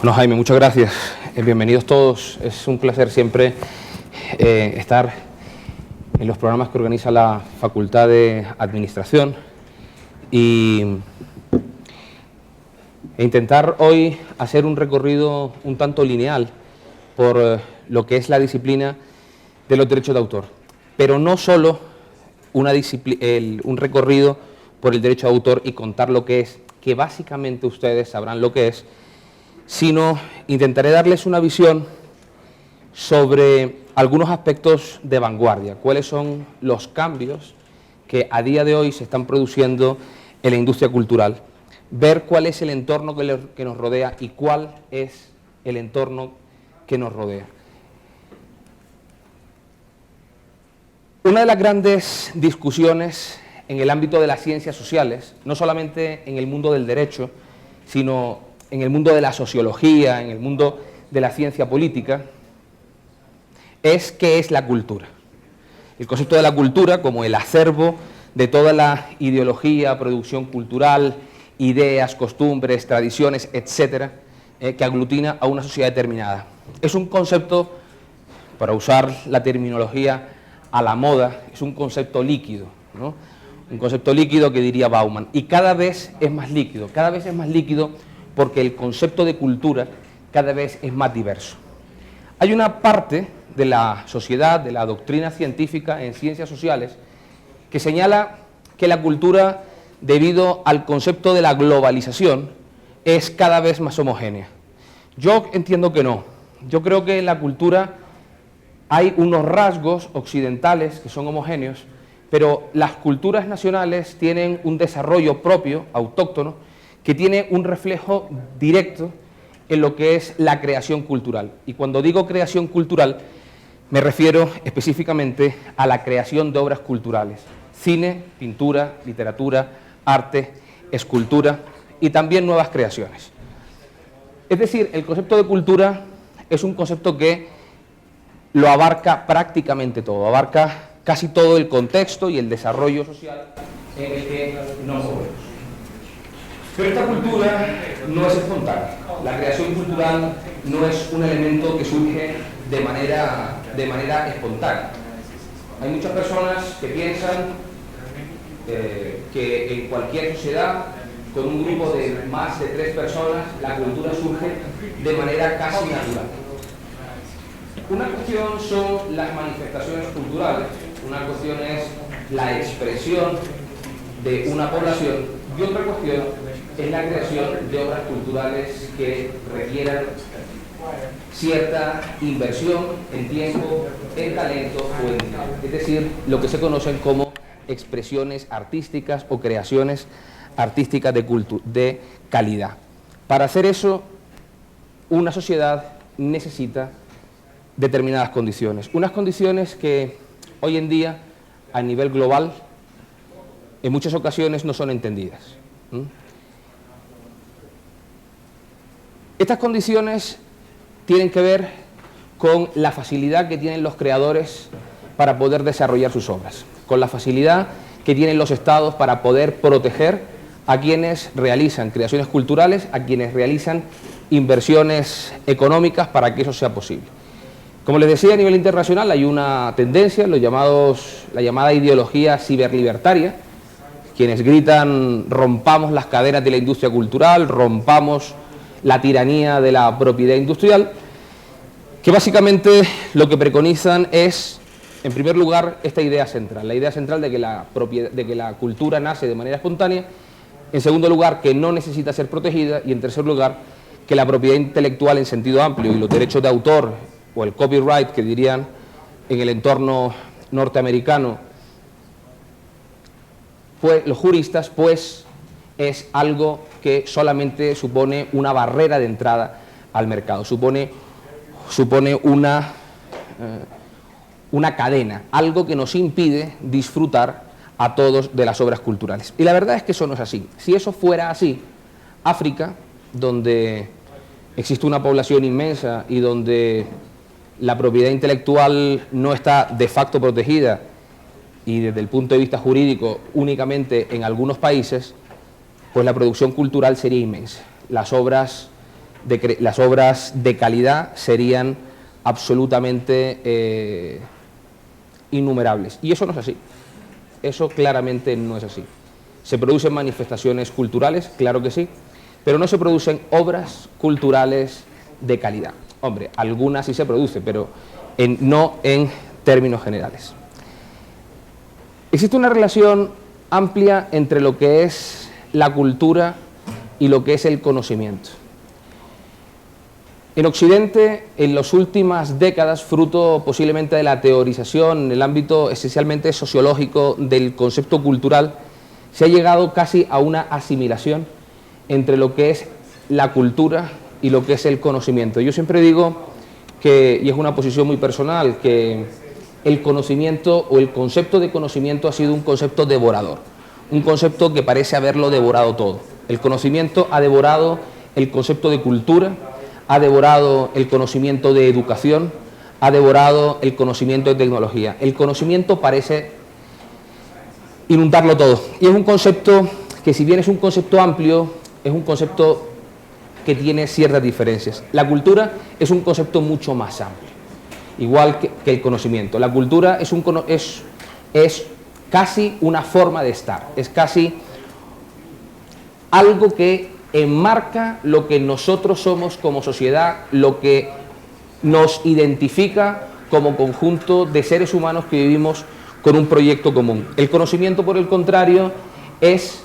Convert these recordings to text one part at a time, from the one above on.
Bueno, Jaime, muchas gracias. Bienvenidos todos. Es un placer siempre estar en los programas que organiza la Facultad de Administración e intentar hoy hacer un recorrido un tanto lineal por lo que es la disciplina de los derechos de autor, pero no solo un recorrido por el derecho de autor y contar lo que es, que básicamente ustedes sabrán lo que es, sino intentaré darles una visión sobre algunos aspectos de vanguardia, cuáles son los cambios que a día de hoy se están produciendo en la industria cultural, ver cuál es el entorno que nos rodea y cuál es el entorno que nos rodea. Una de las grandes discusiones en el ámbito de las ciencias sociales, no solamente en el mundo del derecho, sino en el mundo de la sociología, en el mundo de la ciencia política, es qué es la cultura. El concepto de la cultura como el acervo de toda la ideología, producción cultural, ideas, costumbres, tradiciones, etcétera, que aglutina a una sociedad determinada. Es un concepto, para usar la terminología a la moda, es un concepto líquido, ¿no? Un concepto líquido que diría Bauman, y cada vez es más líquido porque el concepto de cultura cada vez es más diverso. Hay una parte de la sociedad, de la doctrina científica en ciencias sociales, que señala que la cultura, debido al concepto de la globalización, es cada vez más homogénea. Yo entiendo que no. Yo creo que en la cultura hay unos rasgos occidentales que son homogéneos, pero las culturas nacionales tienen un desarrollo propio, autóctono, que tiene un reflejo directo en lo que es la creación cultural. Y cuando digo creación cultural, me refiero específicamente a la creación de obras culturales: cine, pintura, literatura, arte, escultura y también nuevas creaciones. Es decir, el concepto de cultura es un concepto que lo abarca prácticamente todo, abarca casi todo el contexto y el desarrollo social en el que nos movemos. Pero esta cultura no es espontánea. La creación cultural no es un elemento que surge de manera espontánea. Hay muchas personas que piensan que en cualquier sociedad, con un grupo de más de 3 personas, la cultura surge de manera casi natural. Una cuestión son las manifestaciones culturales, una cuestión es la expresión de una población y otra cuestión es la creación de obras culturales que requieran cierta inversión en tiempo, en talento o en dinero. Es decir, lo que se conocen como expresiones artísticas o creaciones artísticas de calidad. Para hacer eso, una sociedad necesita determinadas condiciones. Unas condiciones que hoy en día, a nivel global, en muchas ocasiones no son entendidas. Estas condiciones tienen que ver con la facilidad que tienen los creadores para poder desarrollar sus obras, con la facilidad que tienen los estados para poder proteger a quienes realizan creaciones culturales, a quienes realizan inversiones económicas para que eso sea posible. Como les decía, a nivel internacional hay una tendencia, la llamada ideología ciberlibertaria, quienes gritan: rompamos las cadenas de la industria cultural, rompamos la tiranía de la propiedad industrial, que básicamente lo que preconizan es, en primer lugar, esta idea central, la idea central de que la cultura nace de manera espontánea, en segundo lugar, que no necesita ser protegida, y en tercer lugar, que la propiedad intelectual en sentido amplio y los derechos de autor, o el copyright, que dirían en el entorno norteamericano pues los juristas, pues es algo que solamente supone una barrera de entrada al mercado, supone una cadena, algo que nos impide disfrutar a todos de las obras culturales. Y la verdad es que eso no es así. Si eso fuera así, África, donde existe una población inmensa y donde la propiedad intelectual no está de facto protegida y desde el punto de vista jurídico únicamente en algunos países, pues la producción cultural sería inmensa. Las obras las obras de calidad serían absolutamente innumerables. Y eso no es así. Eso claramente no es así. ¿Se producen manifestaciones culturales? Claro que sí, pero no se producen obras culturales de calidad. Hombre, algunas sí se producen, pero no en términos generales. Existe una relación amplia entre lo que es la cultura y lo que es el conocimiento. En Occidente, en las últimas décadas, fruto posiblemente de la teorización en el ámbito esencialmente sociológico del concepto cultural, se ha llegado casi a una asimilación entre lo que es la cultura y lo que es el conocimiento. Yo siempre digo que, y es una posición muy personal, que el conocimiento o el concepto de conocimiento ha sido un concepto devorador, un concepto que parece haberlo devorado todo. El conocimiento ha devorado el concepto de cultura, ha devorado el conocimiento de educación, ha devorado el conocimiento de tecnología. El conocimiento parece inundarlo todo. Y es un concepto que, si bien es un concepto amplio, es un concepto que tiene ciertas diferencias. La cultura es un concepto mucho más amplio, igual que el conocimiento. La cultura es casi una forma de estar, es casi algo que enmarca lo que nosotros somos como sociedad, lo que nos identifica como conjunto de seres humanos que vivimos con un proyecto común. El conocimiento, por el contrario, es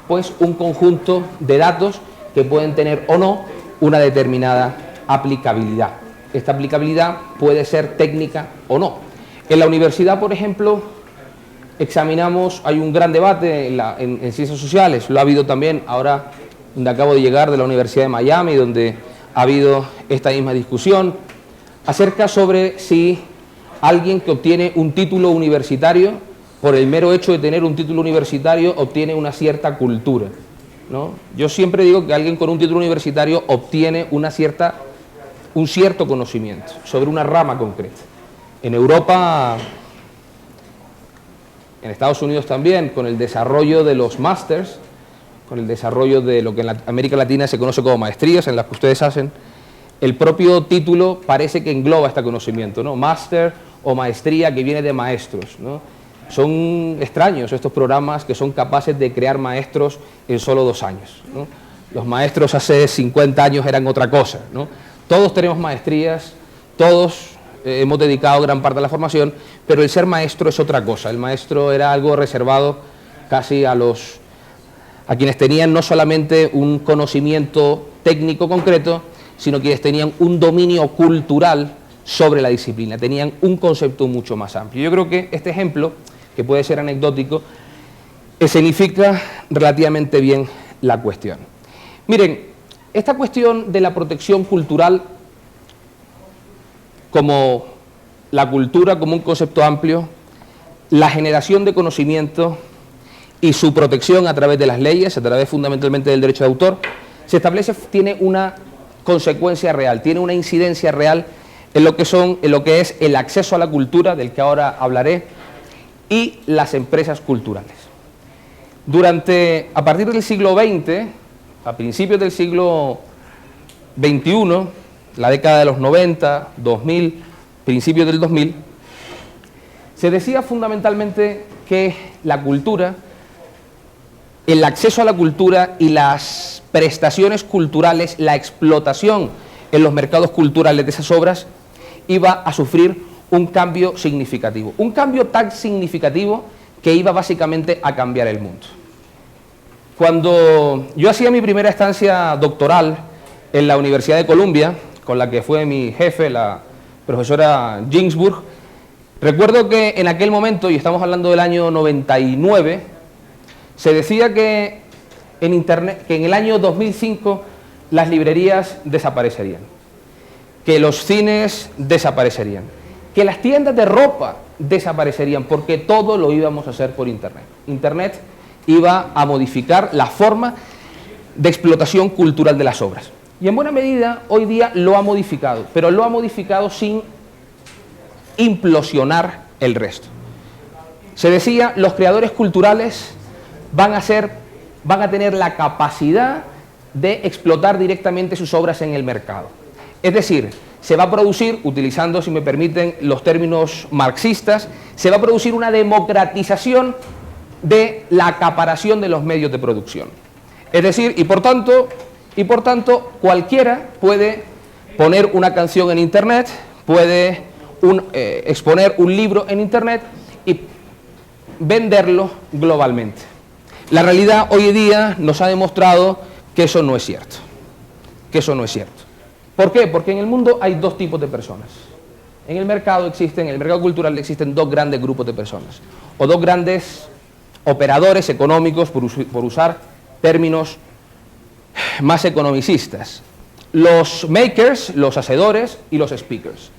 pues un conjunto de datos que pueden tener o no una determinada aplicabilidad. Esta aplicabilidad puede ser técnica o no. En la universidad, por ejemplo, examinamos, hay un gran debate en ciencias sociales, lo ha habido también ahora donde acabo de llegar, de la Universidad de Miami, donde ha habido esta misma discusión, acerca sobre si alguien que obtiene un título universitario, por el mero hecho de tener un título universitario, obtiene una cierta cultura, ¿no? Yo siempre digo que alguien con un título universitario obtiene un cierto conocimiento sobre una rama concreta. En Europa, en Estados Unidos también, con el desarrollo de los másters, con el desarrollo de lo que en América Latina se conoce como maestrías, en las que ustedes hacen, el propio título parece que engloba este conocimiento, ¿no? Máster o maestría, que viene de maestros, ¿no? Son extraños estos programas que son capaces de crear maestros en solo 2 años, ¿no? Los maestros hace 50 años eran otra cosa, ¿no? Todos tenemos maestrías, todos hemos dedicado gran parte de la formación, pero el ser maestro es otra cosa. El maestro era algo reservado casi a quienes tenían no solamente un conocimiento técnico concreto, sino quienes tenían un dominio cultural sobre la disciplina, tenían un concepto mucho más amplio. Yo creo que este ejemplo, que puede ser anecdótico, escenifica relativamente bien la cuestión. Miren, esta cuestión de la protección cultural, como la cultura como un concepto amplio, la generación de conocimiento y su protección a través de las leyes, a través fundamentalmente del derecho de autor, se establece, tiene una consecuencia real, tiene una incidencia real en lo que es el acceso a la cultura, del que ahora hablaré, y las empresas culturales. A partir del siglo XX, a principios del siglo XXI, la década de los 90, 2000, principios del 2000, se decía fundamentalmente que la cultura, el acceso a la cultura y las prestaciones culturales, la explotación en los mercados culturales de esas obras, iba a sufrir un cambio significativo. Un cambio tan significativo que iba básicamente a cambiar el mundo. Cuando yo hacía mi primera estancia doctoral en la Universidad de Columbia, con la que fue mi jefe, la profesora Ginsburg, recuerdo que en aquel momento, y estamos hablando del año 99, se decía que en Internet, que en el año 2005 las librerías desaparecerían, que los cines desaparecerían, que las tiendas de ropa desaparecerían, porque todo lo íbamos a hacer por Internet. Internet iba a modificar la forma de explotación cultural de las obras. Y en buena medida hoy día lo ha modificado, pero lo ha modificado sin implosionar el resto. Se decía, los creadores culturales van a tener la capacidad de explotar directamente sus obras en el mercado. Es decir, se va a producir, utilizando, si me permiten, los términos marxistas, se va a producir una democratización de la acaparación de los medios de producción. Es decir, y por tanto, cualquiera puede poner una canción en Internet, puede exponer un libro en Internet y venderlo globalmente. La realidad hoy en día nos ha demostrado que eso no es cierto. ¿Por qué? Porque en el mundo hay dos tipos de personas. En el mercado cultural existen dos grandes grupos de personas, o dos grandes operadores económicos, por usar términos más economicistas. Los makers, los hacedores y los speakers.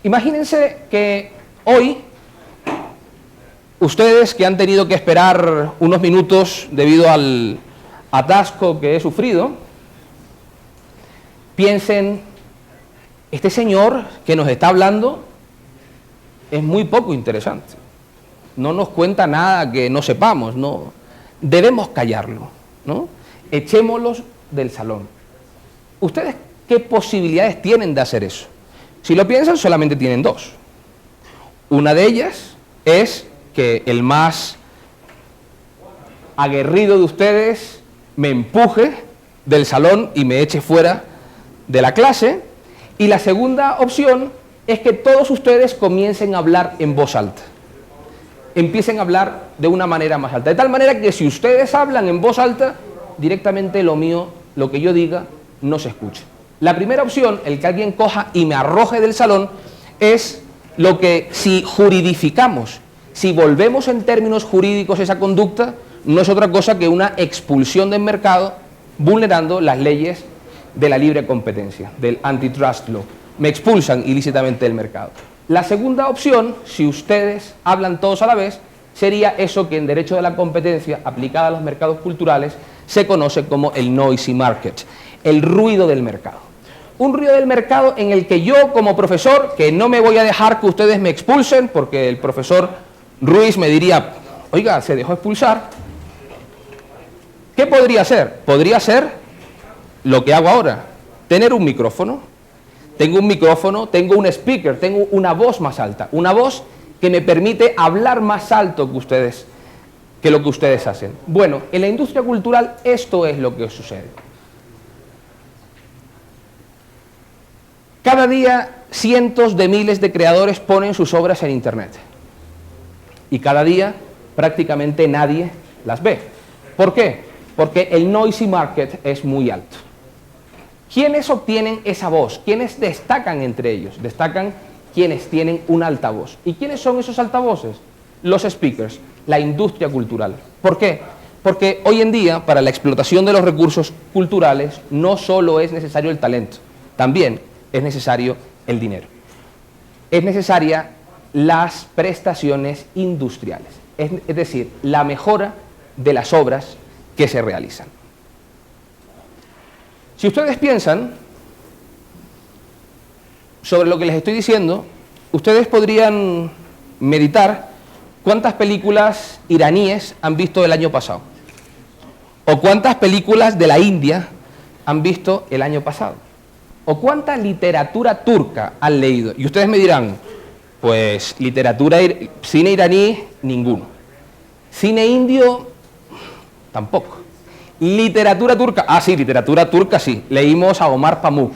Imagínense que hoy ustedes, que han tenido que esperar unos minutos debido al atasco que he sufrido, piensen, este señor que nos está hablando es muy poco interesante, no nos cuenta nada que no sepamos, no debemos callarlo, ¿no? Echémoslos del salón. ¿Ustedes qué posibilidades tienen de hacer eso? Si lo piensan, solamente tienen dos. Una de ellas es que el más aguerrido de ustedes me empuje del salón y me eche fuera de la clase, y la segunda opción es que todos ustedes comiencen a hablar en voz alta, empiecen a hablar de una manera más alta, de tal manera que si ustedes hablan en voz alta, directamente lo que yo diga, no se escuche. La primera opción, el que alguien coja y me arroje del salón, es lo que, si juridificamos, si volvemos en términos jurídicos esa conducta, no es otra cosa que una expulsión del mercado, vulnerando las leyes de la libre competencia, del antitrust law. Me expulsan ilícitamente del mercado. La segunda opción, si ustedes hablan todos a la vez, sería eso que en derecho de la competencia aplicada a los mercados culturales se conoce como el noisy market, el ruido del mercado. Un ruido del mercado en el que yo, como profesor, que no me voy a dejar que ustedes me expulsen, porque el profesor Ruiz me diría, oiga, se dejó expulsar. ¿Qué podría hacer? Podría ser lo que hago ahora, tener un micrófono. Tengo un micrófono, tengo un speaker, tengo una voz más alta, una voz que me permite hablar más alto que lo que ustedes hacen. Bueno, en la industria cultural esto es lo que sucede. Cada día cientos de miles de creadores ponen sus obras en Internet. Y cada día prácticamente nadie las ve. ¿Por qué? Porque el noisy market es muy alto. ¿Quiénes obtienen esa voz? ¿Quiénes destacan entre ellos? Destacan quienes tienen un altavoz. ¿Y quiénes son esos altavoces? Los speakers, la industria cultural. ¿Por qué? Porque hoy en día, para la explotación de los recursos culturales, no solo es necesario el talento, también es necesario el dinero. Es necesaria las prestaciones industriales, es decir, la mejora de las obras que se realizan. Si ustedes piensan sobre lo que les estoy diciendo, ustedes podrían meditar cuántas películas iraníes han visto el año pasado, o cuántas películas de la India han visto el año pasado, o cuánta literatura turca han leído. Y ustedes me dirán, pues cine iraní, ninguno. Cine indio, tampoco. Literatura turca, sí, literatura turca sí, leímos a Omar Pamuk,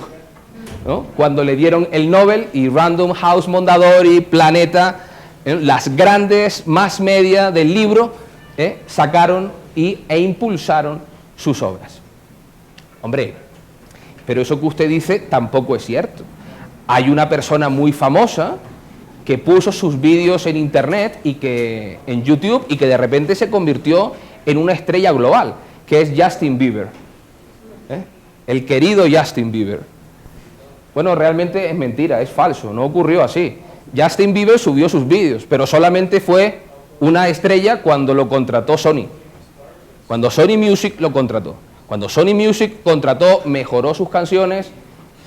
¿no? Cuando le dieron el Nobel, y Random House Mondadori, Planeta, las grandes más media del libro, sacaron e impulsaron sus obras. Hombre, pero eso que usted dice tampoco es cierto. Hay una persona muy famosa que puso sus vídeos en Internet en YouTube, y que de repente se convirtió en una estrella global, que es Justin Bieber, el querido Justin Bieber. Bueno, realmente es mentira, es falso, no ocurrió así. Justin Bieber subió sus vídeos, pero solamente fue una estrella cuando lo contrató Sony. Cuando Sony Music lo contrató. Cuando Sony Music contrató, mejoró sus canciones,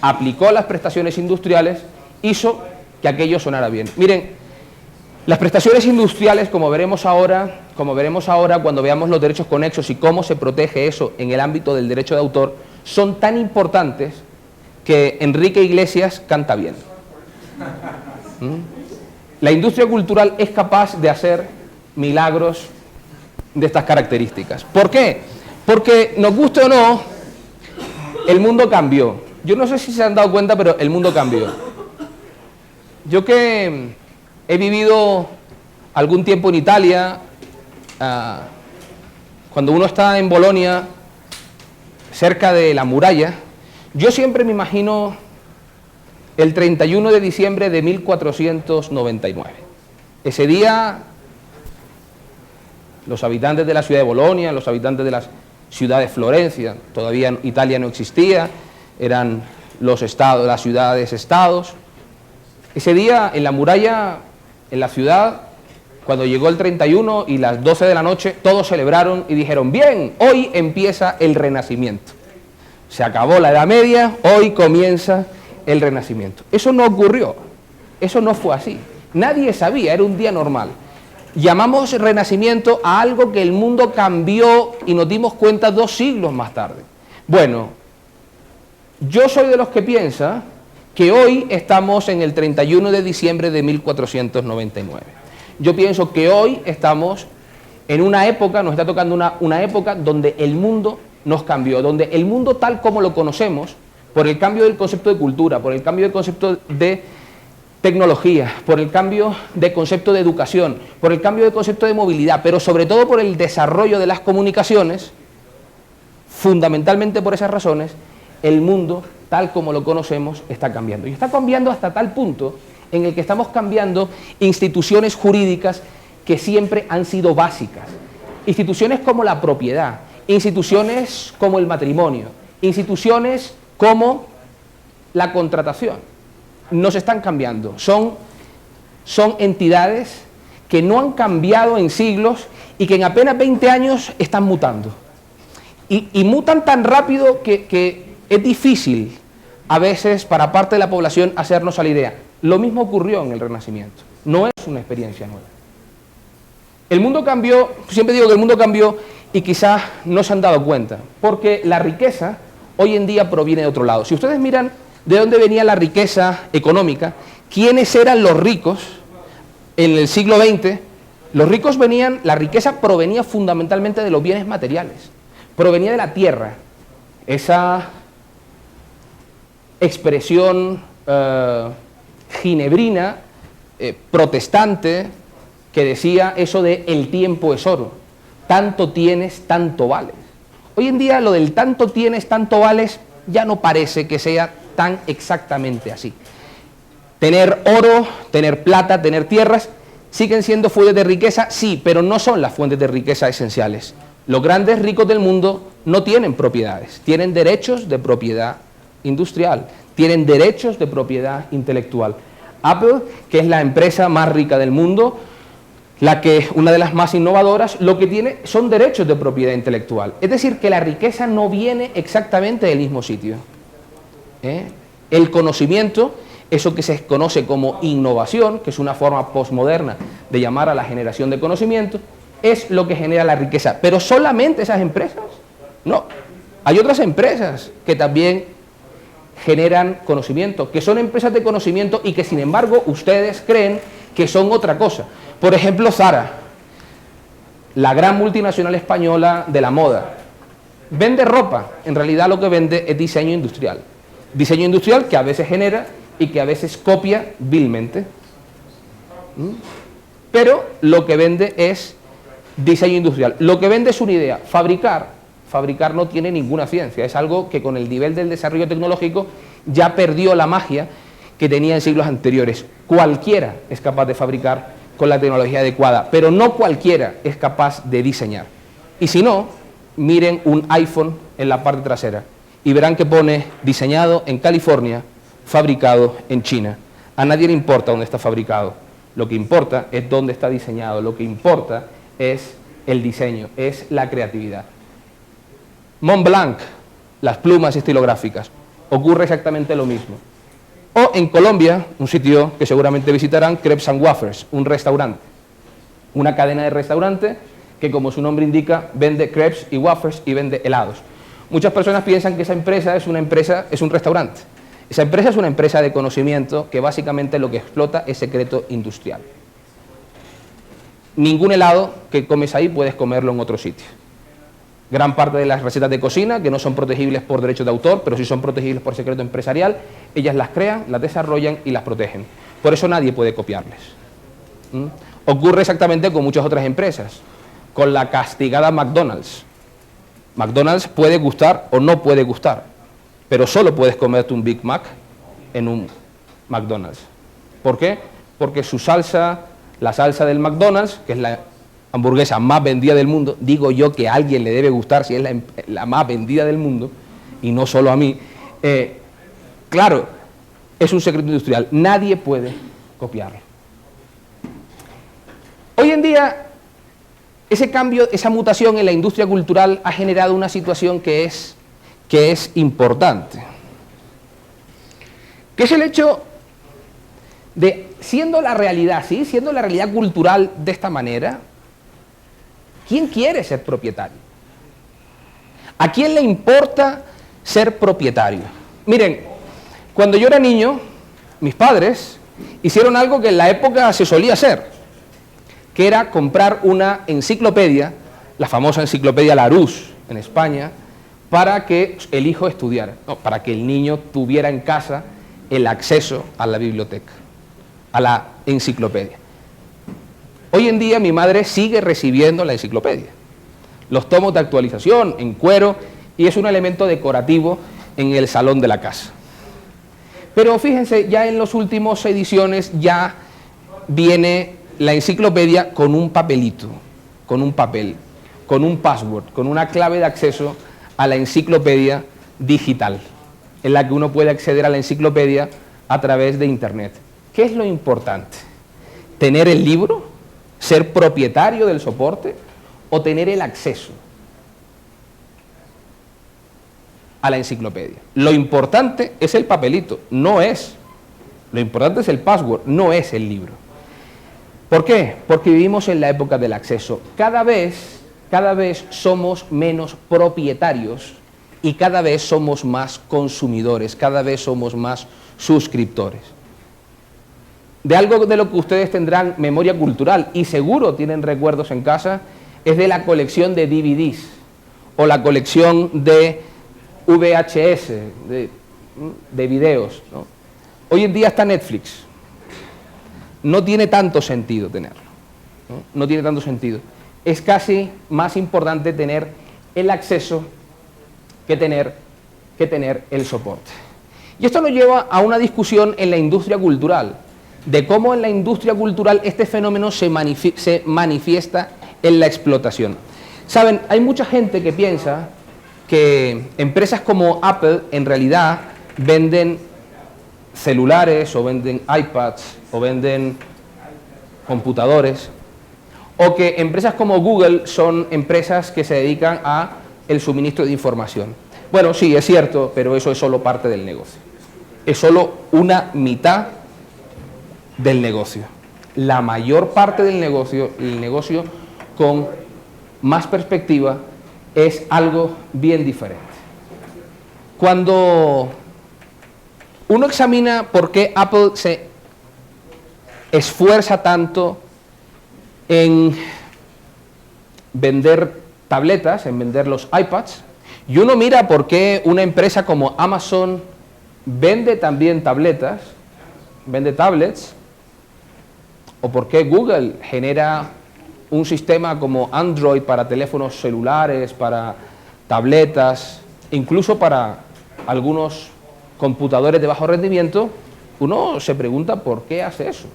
aplicó las prestaciones industriales, hizo que aquello sonara bien. Miren, las prestaciones industriales, como veremos ahora, como veremos ahora cuando veamos los derechos conexos y cómo se protege eso en el ámbito del derecho de autor, son tan importantes que Enrique Iglesias canta bien. La industria cultural es capaz de hacer milagros de estas características. ¿Por qué? Porque, nos guste o no, el mundo cambió. Yo no sé si se han dado cuenta, pero el mundo cambió. Yo que he vivido algún tiempo en Italia, cuando uno está en Bolonia, cerca de la muralla, yo siempre me imagino el 31 de diciembre de 1499. Ese día, los habitantes de la ciudad de Bolonia, los habitantes de la ciudad de Florencia, todavía Italia no existía, eran los estados, las ciudades-estados. Ese día, en la muralla, en la ciudad, cuando llegó el 31 y las 12 de la noche, todos celebraron y dijeron, bien, hoy empieza el Renacimiento. Se acabó la Edad Media, hoy comienza el Renacimiento. Eso no ocurrió, eso no fue así. Nadie sabía, era un día normal. Llamamos Renacimiento a algo que el mundo cambió y nos dimos cuenta 2 siglos más tarde. Bueno, yo soy de los que piensa que hoy estamos en el 31 de diciembre de 1499. Yo pienso que hoy estamos en una época, nos está tocando una época donde el mundo nos cambió, donde el mundo tal como lo conocemos, por el cambio del concepto de cultura, por el cambio del concepto de tecnología, por el cambio de concepto de educación, por el cambio de concepto de movilidad, pero sobre todo por el desarrollo de las comunicaciones, fundamentalmente por esas razones, el mundo, tal como lo conocemos, está cambiando. Y está cambiando hasta tal punto en el que estamos cambiando instituciones jurídicas que siempre han sido básicas. Instituciones como la propiedad, instituciones como el matrimonio, instituciones como la contratación. Nos están cambiando, son entidades que no han cambiado en siglos y que en apenas 20 años están mutando. Y mutan tan rápido que es difícil a veces para parte de la población hacernos a la idea. Lo mismo ocurrió en el Renacimiento, no es una experiencia nueva. El mundo cambió, siempre digo que el mundo cambió y quizás no se han dado cuenta, porque la riqueza hoy en día proviene de otro lado. Si ustedes miran de dónde venía la riqueza económica, quiénes eran los ricos en el siglo XX, los ricos venían, la riqueza provenía fundamentalmente de los bienes materiales, provenía de la tierra, esa expresión ginebrina, protestante, que decía eso de el tiempo es oro, tanto tienes, tanto vales. Hoy en día lo del tanto tienes, tanto vales ya no parece que sea tan exactamente así. Tener oro, tener plata, tener tierras, siguen siendo fuentes de riqueza, sí, pero no son las fuentes de riqueza esenciales. Los grandes ricos del mundo no tienen propiedades, tienen derechos de propiedad industrial, tienen derechos de propiedad intelectual. Apple, que es la empresa más rica del mundo, una de las más innovadoras, lo que tiene son derechos de propiedad intelectual. Es decir, que la riqueza no viene exactamente del mismo sitio. El conocimiento, eso que se conoce como innovación, que es una forma posmoderna de llamar a la generación de conocimiento, es lo que genera la riqueza. ¿Pero solamente esas empresas? No. Hay otras empresas que también generan conocimiento, que son empresas de conocimiento y que sin embargo ustedes creen que son otra cosa. Por ejemplo, Zara, la gran multinacional española de la moda, vende ropa, en realidad lo que vende es diseño industrial. Diseño industrial que a veces genera y que a veces copia vilmente. Pero lo que vende es diseño industrial. Lo que vende es una idea. Fabricar no tiene ninguna ciencia. Es algo que con el nivel del desarrollo tecnológico ya perdió la magia que tenía en siglos anteriores. Cualquiera es capaz de fabricar con la tecnología adecuada, pero no cualquiera es capaz de diseñar. Y si no, miren un iPhone en la parte trasera y verán que pone diseñado en California, fabricado en China. A nadie le importa dónde está fabricado, lo que importa es dónde está diseñado, lo que importa es el diseño, es la creatividad. Montblanc, las plumas estilográficas, ocurre exactamente lo mismo. O en Colombia, un sitio que seguramente visitarán, Crepes and Wafers, un restaurante, una cadena de restaurantes que, como su nombre indica, vende crepes y wafers y vende helados. Muchas personas piensan que esa empresa es un restaurante. Esa empresa es una empresa de conocimiento que básicamente lo que explota es secreto industrial. Ningún helado que comes ahí puedes comerlo en otro sitio. Gran parte de las recetas de cocina, que no son protegibles por derechos de autor, pero sí son protegibles por secreto empresarial, ellas las crean, las desarrollan y las protegen. Por eso nadie puede copiarles. Ocurre exactamente con muchas otras empresas, con la castigada McDonald's. McDonald's puede gustar o no puede gustar, pero solo puedes comerte un Big Mac en un McDonald's. ¿Por qué? Porque su salsa, la salsa del McDonald's, que es la hamburguesa más vendida del mundo, digo yo que a alguien le debe gustar si es la más vendida del mundo, y no solo a mí, claro, es un secreto industrial, nadie puede copiarlo. Hoy en día, ese cambio, esa mutación en la industria cultural ha generado una situación que es importante, que es el hecho de, siendo la realidad, ¿sí?, siendo la realidad cultural de esta manera, ¿quién quiere ser propietario? ¿A quién le importa ser propietario? Miren, cuando yo era niño, mis padres hicieron algo que en la época se solía hacer, que era comprar una enciclopedia, la famosa enciclopedia Larousse en España, para que el hijo estudiara, no, para que el niño tuviera en casa el acceso a la biblioteca, a la enciclopedia. Hoy en día mi madre sigue recibiendo la enciclopedia, los tomos de actualización en cuero, y es un elemento decorativo en el salón de la casa. Pero fíjense, ya en las últimas ediciones ya viene la enciclopedia con un papelito, con un papel, con un password, con una clave de acceso a la enciclopedia digital, en la que uno puede acceder a la enciclopedia a través de Internet. ¿Qué es lo importante? ¿Tener el libro? ¿Ser propietario del soporte? ¿O tener el acceso a la enciclopedia? Lo importante es el papelito, lo importante es el password, no es el libro. ¿Por qué? Porque vivimos en la época del acceso. Cada vez somos menos propietarios y cada vez somos más consumidores, cada vez somos más suscriptores. De algo de lo que ustedes tendrán memoria cultural y seguro tienen recuerdos en casa, es de la colección de DVDs o la colección de VHS, de videos, ¿no? Hoy en día está Netflix. No tiene tanto sentido tenerlo, ¿no? No tiene tanto sentido. Es casi más importante tener el acceso que tener el soporte. Y esto nos lleva a una discusión en la industria cultural, de cómo en la industria cultural este fenómeno se manifiesta en la explotación. Saben, hay mucha gente que piensa que empresas como Apple en realidad venden celulares o venden iPads o venden computadores, o que empresas como Google son empresas que se dedican a el suministro de información. Bueno, sí, es cierto, pero eso es solo parte del negocio. Es solo una mitad del negocio. La mayor parte del negocio, el negocio con más perspectiva, es algo bien diferente. Cuando uno examina por qué Apple se esfuerza tanto en vender tabletas, en vender los iPads, y uno mira por qué una empresa como Amazon vende también tabletas, vende tablets, o por qué Google genera un sistema como Android para teléfonos celulares, para tabletas, incluso para algunos computadores de bajo rendimiento, uno se pregunta por qué hace eso.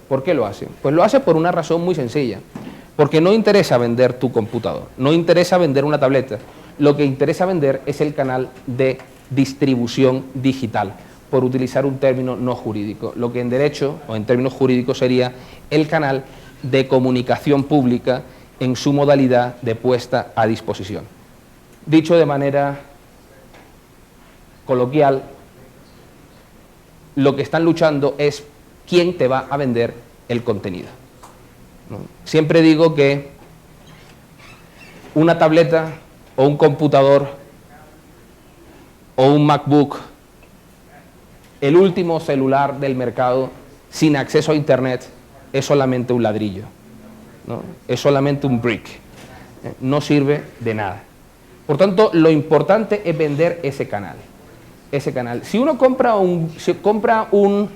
¿Por qué lo hace? Pues lo hace por una razón muy sencilla, porque no interesa vender tu computador, no interesa vender una tableta, lo que interesa vender es el canal de distribución digital, por utilizar un término no jurídico, lo que en derecho o en términos jurídicos sería el canal de comunicación pública en su modalidad de puesta a disposición. Dicho de manera coloquial, lo que están luchando es quién te va a vender el contenido, ¿no? Siempre digo que una tableta o un computador o un MacBook, el último celular del mercado sin acceso a Internet, es solamente un ladrillo, ¿no? Es solamente un brick, no sirve de nada. Por tanto, lo importante es vender ese canal. Si uno compra un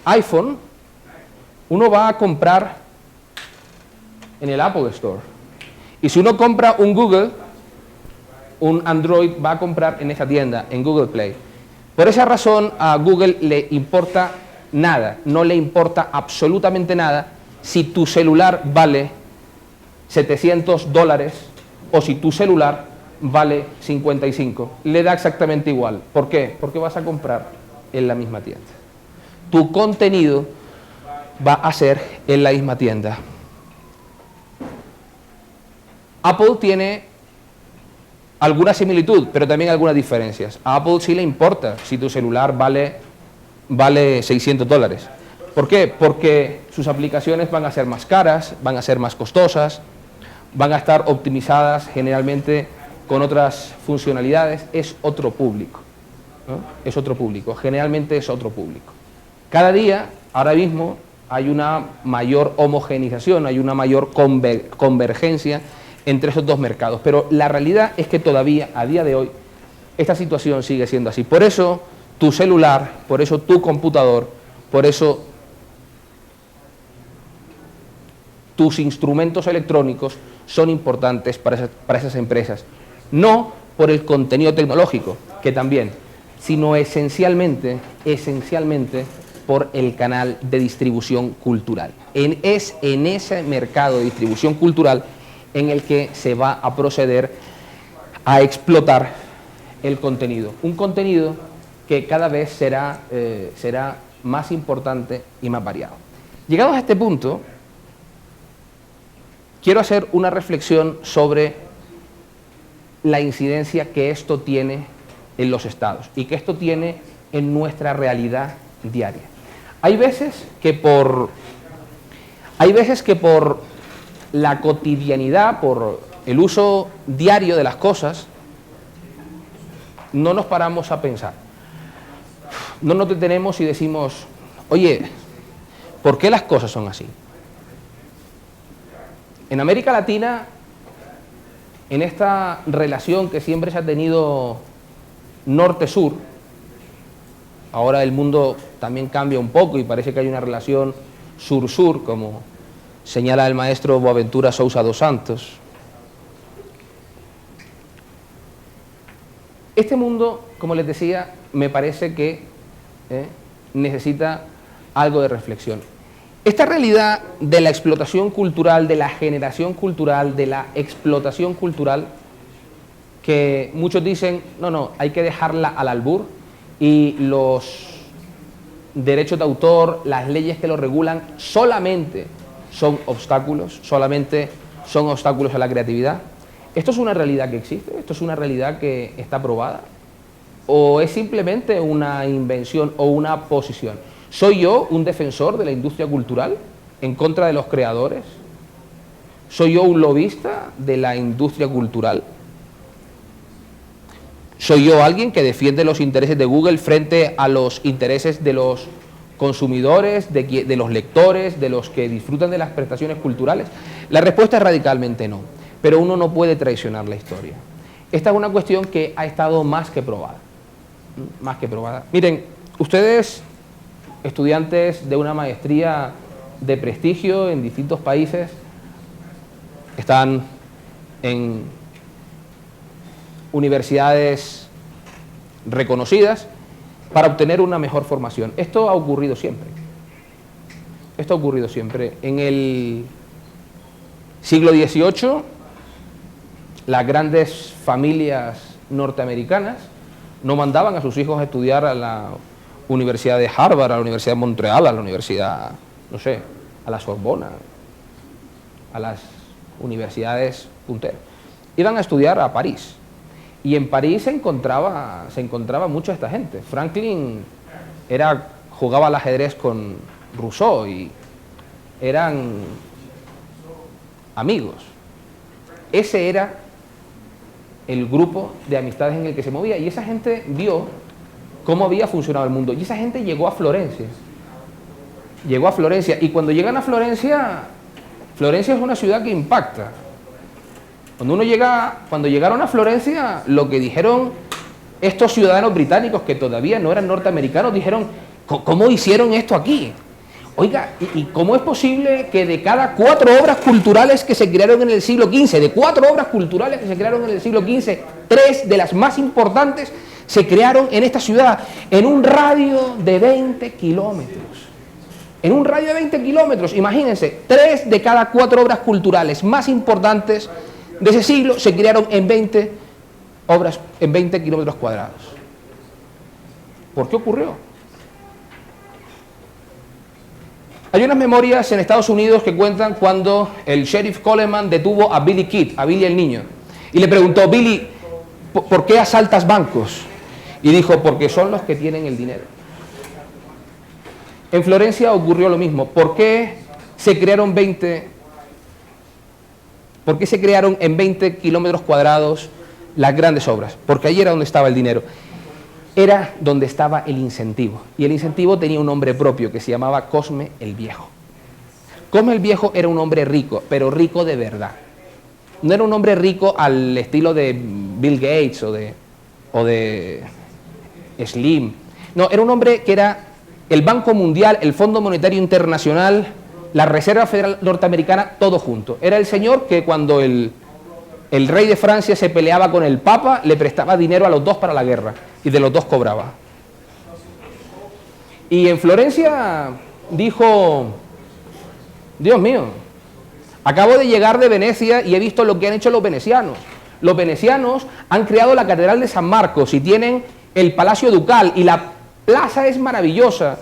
iPhone, uno va a comprar en el Apple Store. Y si uno compra un Google, un Android va a comprar en esa tienda, en Google Play. Por esa razón a Google le importa nada, no le importa absolutamente nada si tu celular vale $700 o si tu celular vale 55. Le da exactamente igual. ¿Por qué? Porque vas a comprar en la misma tienda. Tu contenido va a ser en la misma tienda. Apple tiene alguna similitud, pero también algunas diferencias. A Apple sí le importa si tu celular vale $600. ¿Por qué? Porque sus aplicaciones van a ser más caras, van a ser más costosas, van a estar optimizadas generalmente con otras funcionalidades. Es otro público, ¿no? Es otro público, generalmente es otro público. Cada día, ahora mismo, hay una mayor homogenización, hay una mayor convergencia entre esos dos mercados, pero la realidad es que todavía, a día de hoy, esta situación sigue siendo así. Por eso tu celular, por eso tu computador, por eso tus instrumentos electrónicos son importantes para esas empresas. No por el contenido tecnológico, que también, sino esencialmente por el canal de distribución cultural. Es en ese mercado de distribución cultural en el que se va a proceder a explotar el contenido. Un contenido que cada vez será más importante y más variado. Llegados a este punto, quiero hacer una reflexión sobre la incidencia que esto tiene en los estados y que esto tiene en nuestra realidad diaria. Hay veces que por la cotidianidad, por el uso diario de las cosas, no nos paramos a pensar. No nos detenemos y decimos, oye, ¿por qué las cosas son así? En América Latina, en esta relación que siempre se ha tenido norte-sur, ahora el mundo también cambia un poco y parece que hay una relación sur-sur, como señala el maestro Boaventura Sousa dos Santos. Este mundo, como les decía, me parece que necesita algo de reflexión. Esta realidad de la explotación cultural, de la generación cultural, de la explotación cultural, que muchos dicen, no, hay que dejarla al albur, y los derechos de autor, las leyes que lo regulan, solamente son obstáculos a la creatividad. ¿Esto es una realidad que existe? ¿Esto es una realidad que está probada? ¿O es simplemente una invención o una posición? ¿Soy yo un defensor de la industria cultural en contra de los creadores? ¿Soy yo un lobista de la industria cultural? ¿Soy yo alguien que defiende los intereses de Google frente a los intereses de los consumidores, de los lectores, de los que disfrutan de las prestaciones culturales? La respuesta es radicalmente no, pero uno no puede traicionar la historia. Esta es una cuestión que ha estado más que probada. Miren, ustedes, estudiantes de una maestría de prestigio en distintos países, están en universidades reconocidas para obtener una mejor formación. Esto ha ocurrido siempre. En el siglo XVIII, las grandes familias norteamericanas no mandaban a sus hijos a estudiar a la Universidad de Harvard, a la Universidad de Montreal, a la Universidad, a la Sorbona, a las universidades punteras. Iban a estudiar a París. Y en París se encontraba mucha esta gente. Franklin jugaba al ajedrez con Rousseau y eran amigos. Ese era el grupo de amistades en el que se movía, y esa gente vio cómo había funcionado el mundo, y esa gente llegó a Florencia. Llegó a Florencia, y cuando llegan a Florencia, Florencia es una ciudad que impacta. Cuando llegaron a Florencia, lo que dijeron estos ciudadanos británicos, que todavía no eran norteamericanos, dijeron: ¿cómo hicieron esto aquí? Oiga, ¿y cómo es posible que de cada 4 obras culturales que se crearon en el siglo XV, de 4 obras culturales que se crearon en el siglo XV, 3 de las más importantes se crearon en esta ciudad, en un radio de 20 kilómetros? En un radio de 20 kilómetros, imagínense, 3 de cada 4 obras culturales más importantes de ese siglo se crearon en 20 kilómetros cuadrados. ¿Por qué ocurrió? Hay unas memorias en Estados Unidos que cuentan cuando el sheriff Coleman detuvo a Billy Kidd, a Billy el niño, y le preguntó: Billy, ¿por qué asaltas bancos? Y dijo: porque son los que tienen el dinero. En Florencia ocurrió lo mismo. ¿Por qué se crearon en 20 kilómetros cuadrados las grandes obras? Porque ahí era donde estaba el dinero. Era donde estaba el incentivo. Y el incentivo tenía un nombre propio que se llamaba Cosme el Viejo. Cosme el Viejo era un hombre rico, pero rico de verdad. No era un hombre rico al estilo de Bill Gates o de Slim. No, era un hombre que era el Banco Mundial, el Fondo Monetario Internacional, la Reserva Federal Norteamericana, todo junto. Era el señor que cuando el rey de Francia se peleaba con el Papa, le prestaba dinero a los dos para la guerra, y de los dos cobraba. Y en Florencia dijo: Dios mío, acabo de llegar de Venecia y he visto lo que han hecho los venecianos. Los venecianos han creado la Catedral de San Marcos y tienen el Palacio Ducal, y la plaza es maravillosa.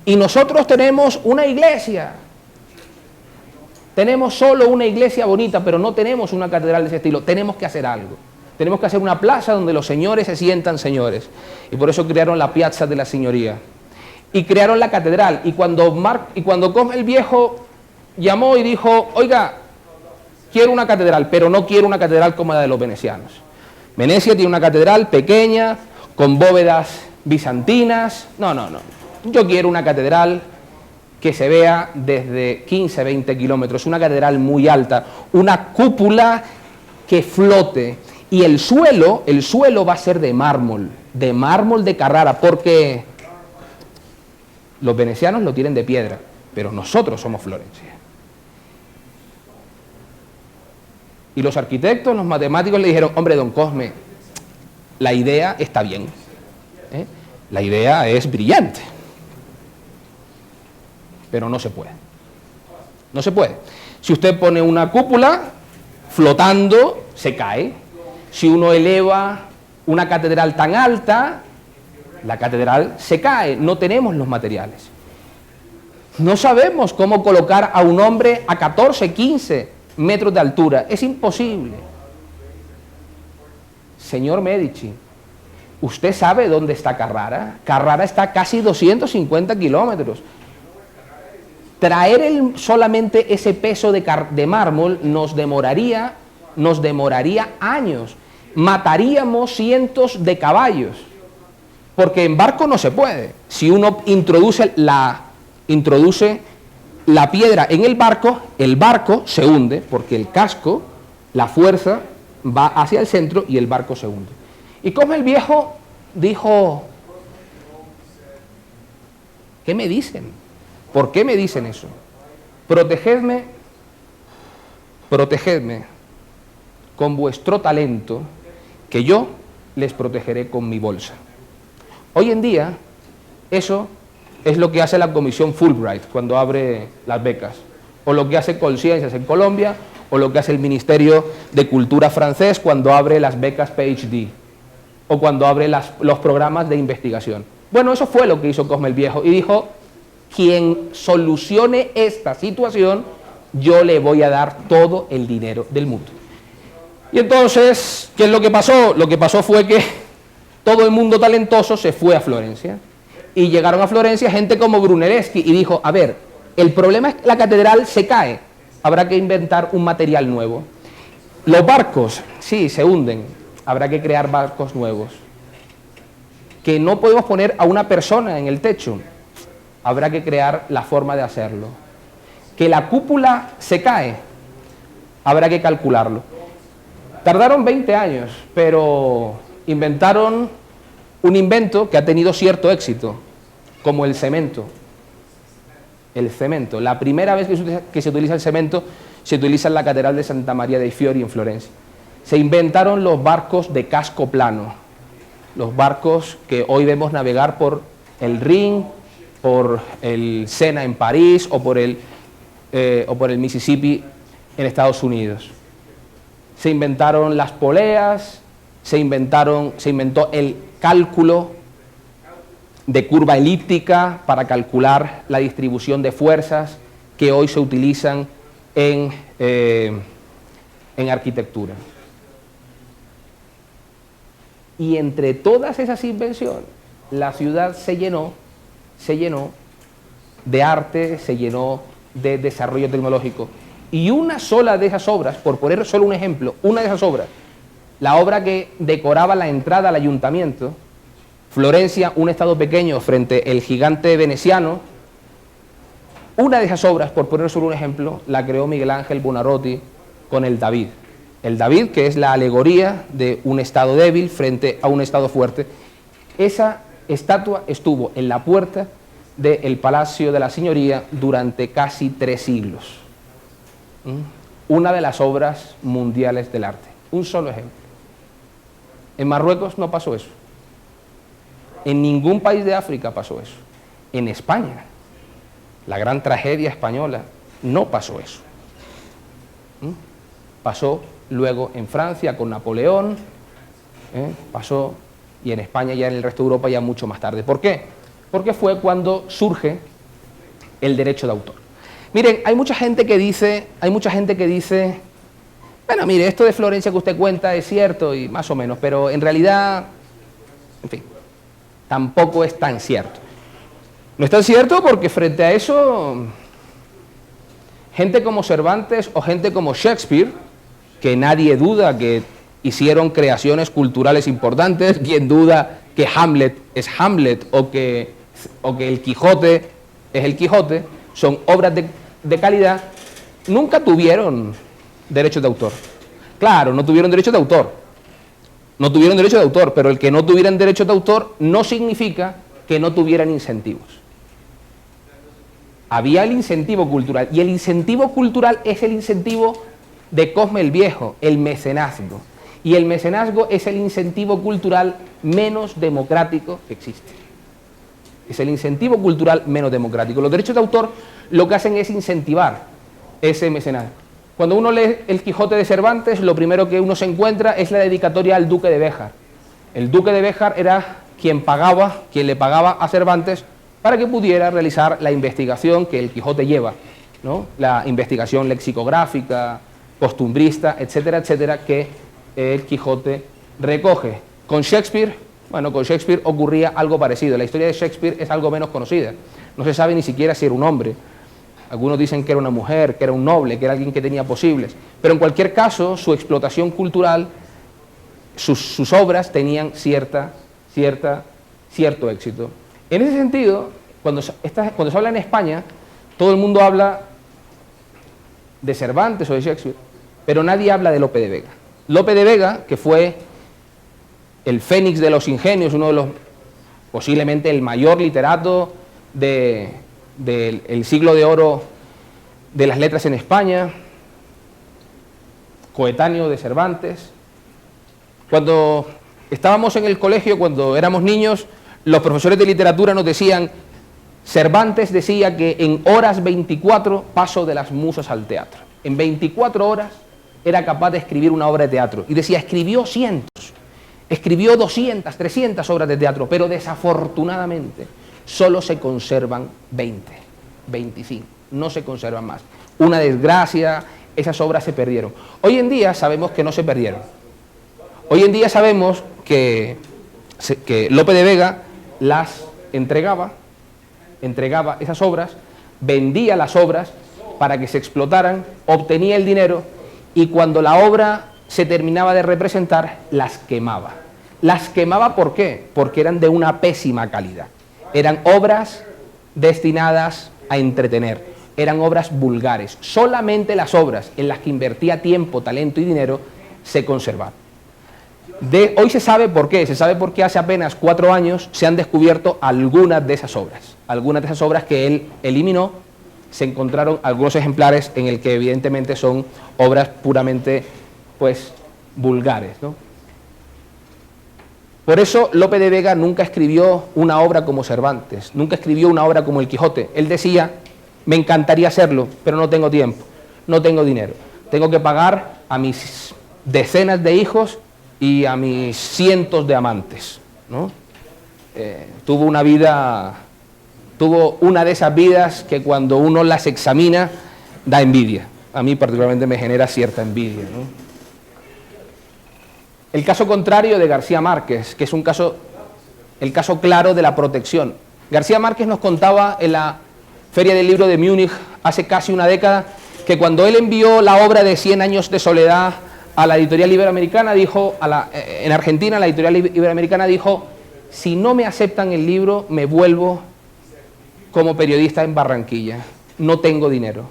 Y nosotros tenemos una iglesia. Tenemos solo una iglesia bonita, pero no tenemos una catedral de ese estilo. Tenemos que hacer algo. Tenemos que hacer una plaza donde los señores se sientan señores. Y por eso crearon la Piazza de la Signoria. Y crearon la catedral. Y cuando Cosme el Viejo llamó y dijo: oiga, quiero una catedral, pero no quiero una catedral como la de los venecianos. Venecia tiene una catedral pequeña, con bóvedas bizantinas. No. Yo quiero una catedral que se vea desde 15, 20 kilómetros, una catedral muy alta, una cúpula que flote, y el suelo va a ser de mármol de Carrara, porque los venecianos lo tienen de piedra, pero nosotros somos Florencia. Y los arquitectos, los matemáticos le dijeron: hombre, don Cosme, la idea está bien, la idea es brillante, pero no se puede. No se puede. Si usted pone una cúpula flotando, se cae. Si uno eleva una catedral tan alta, la catedral se cae. No tenemos los materiales. No sabemos cómo colocar a un hombre a 14, 15 metros de altura. Es imposible. Señor Medici, ¿usted sabe dónde está Carrara? Carrara está a casi 250 kilómetros. Traer solamente ese peso de mármol nos demoraría años. Mataríamos cientos de caballos, porque en barco no se puede. Si uno introduce la piedra en el barco se hunde, porque el casco, la fuerza, va hacia el centro y el barco se hunde. Y Cosme el Viejo dijo: ¿qué me dicen? ¿Por qué me dicen eso? Protegedme con vuestro talento, que yo les protegeré con mi bolsa. Hoy en día, eso es lo que hace la Comisión Fulbright cuando abre las becas, o lo que hace Colciencias en Colombia, o lo que hace el Ministerio de Cultura francés cuando abre las becas PhD, o cuando abre los programas de investigación. Bueno, eso fue lo que hizo Cosme el Viejo, y dijo: quien solucione esta situación, yo le voy a dar todo el dinero del mundo. Y entonces, ¿qué es lo que pasó? Lo que pasó fue que todo el mundo talentoso se fue a Florencia. Y llegaron a Florencia gente como Brunelleschi y dijo: a ver, el problema es que la catedral se cae, habrá que inventar un material nuevo. Los barcos, sí, se hunden, habrá que crear barcos nuevos. Que no podemos poner a una persona en el techo, habrá que crear la forma de hacerlo. Que la cúpula se cae, habrá que calcularlo. Tardaron 20 años, pero inventaron un invento que ha tenido cierto éxito, como el cemento. El cemento. La primera vez que se utiliza el cemento se utiliza en la Catedral de Santa María dei Fiori en Florencia. Se inventaron los barcos de casco plano, los barcos que hoy vemos navegar por el Rin, por el Sena en París o por el Mississippi en Estados Unidos. Se inventaron las poleas, se inventó el cálculo de curva elíptica para calcular la distribución de fuerzas que hoy se utilizan en arquitectura. Y entre todas esas invenciones, la ciudad se llenó de arte, se llenó de desarrollo tecnológico. Y una sola de esas obras, por poner solo un ejemplo, una de esas obras, la obra que decoraba la entrada al ayuntamiento, Florencia, un estado pequeño frente al gigante veneciano, una de esas obras, por poner solo un ejemplo, la creó Miguel Ángel Buonarroti con el David. El David, que es la alegoría de un estado débil frente a un estado fuerte. Esa estatua estuvo en la puerta del Palacio de la Signoría durante casi 3 siglos. Una de las obras mundiales del arte. Un solo ejemplo. En Marruecos no pasó eso. En ningún país de África pasó eso. En España, la gran tragedia española, no pasó eso. Pasó luego en Francia con Napoleón, pasó, y en España ya en el resto de Europa ya mucho más tarde. ¿Por qué? Porque fue cuando surge el derecho de autor. Miren, hay mucha gente que dice, bueno, mire, esto de Florencia que usted cuenta es cierto y más o menos, pero en realidad, en fin, tampoco es tan cierto. No es tan cierto porque frente a eso, gente como Cervantes o gente como Shakespeare, que nadie duda que hicieron creaciones culturales importantes, quien duda que Hamlet es Hamlet o que el Quijote es el Quijote, son obras de calidad, nunca tuvieron derechos de autor. Claro, no tuvieron derechos de autor. No tuvieron derecho de autor, pero el que no tuvieran derechos de autor no significa que no tuvieran incentivos. Había el incentivo cultural, y el incentivo cultural es el incentivo de Cosme el Viejo, el mecenazgo. Y el mecenazgo es el incentivo cultural menos democrático que existe. Es el incentivo cultural menos democrático. Los derechos de autor lo que hacen es incentivar ese mecenazgo. Cuando uno lee El Quijote de Cervantes, lo primero que uno se encuentra es la dedicatoria al duque de Béjar. El duque de Béjar era quien le pagaba a Cervantes para que pudiera realizar la investigación que el Quijote lleva, ¿no? La investigación lexicográfica, costumbrista, etcétera, etcétera, que el Quijote recoge. Con Shakespeare, bueno, con Shakespeare ocurría algo parecido. La historia de Shakespeare es algo menos conocida. No se sabe ni siquiera si era un hombre. Algunos dicen que era una mujer, que era un noble, que era alguien que tenía posibles. Pero en cualquier caso, su explotación cultural, sus obras tenían cierto éxito. En ese sentido, cuando se habla en España, todo el mundo habla de Cervantes o de Shakespeare, pero nadie habla de Lope de Vega. Lope de Vega, que fue el fénix de los ingenios, uno de los, posiblemente el mayor literato del siglo de oro de las letras en España, coetáneo de Cervantes. Cuando estábamos en el colegio, cuando éramos niños, los profesores de literatura nos decían, Cervantes decía que en horas 24 paso de las musas al teatro. En 24 horas era capaz de escribir una obra de teatro. Y decía, escribió cientos, escribió 200, 300 obras de teatro, pero desafortunadamente solo se conservan 20, 25, no se conservan más. Una desgracia, esas obras se perdieron. Hoy en día sabemos que no se perdieron. Hoy en día sabemos que Lope de Vega las entregaba esas obras, vendía las obras para que se explotaran, obtenía el dinero, y cuando la obra se terminaba de representar, las quemaba. ¿Las quemaba por qué? Porque eran de una pésima calidad. Eran obras destinadas a entretener, eran obras vulgares. Solamente las obras en las que invertía tiempo, talento y dinero se conservaban. Hoy se sabe por qué, se sabe por qué hace apenas 4 años se han descubierto algunas de esas obras. Algunas de esas obras que él eliminó, se encontraron algunos ejemplares en el que evidentemente son obras puramente, pues, vulgares, ¿no? Por eso Lope de Vega nunca escribió una obra como Cervantes, nunca escribió una obra como El Quijote. Él decía, me encantaría hacerlo, pero no tengo tiempo, no tengo dinero. Tengo que pagar a mis decenas de hijos y a mis cientos de amantes, ¿no? Tuvo una de esas vidas que cuando uno las examina da envidia. A mí particularmente me genera cierta envidia, ¿no? El caso contrario de García Márquez, que es el caso claro de la protección. García Márquez nos contaba en la Feria del Libro de Múnich hace casi una década que cuando él envió la obra de 100 años de soledad a la editorial iberoamericana, en Argentina la editorial iberoamericana dijo, si no me aceptan el libro me vuelvo como periodista en Barranquilla, no tengo dinero,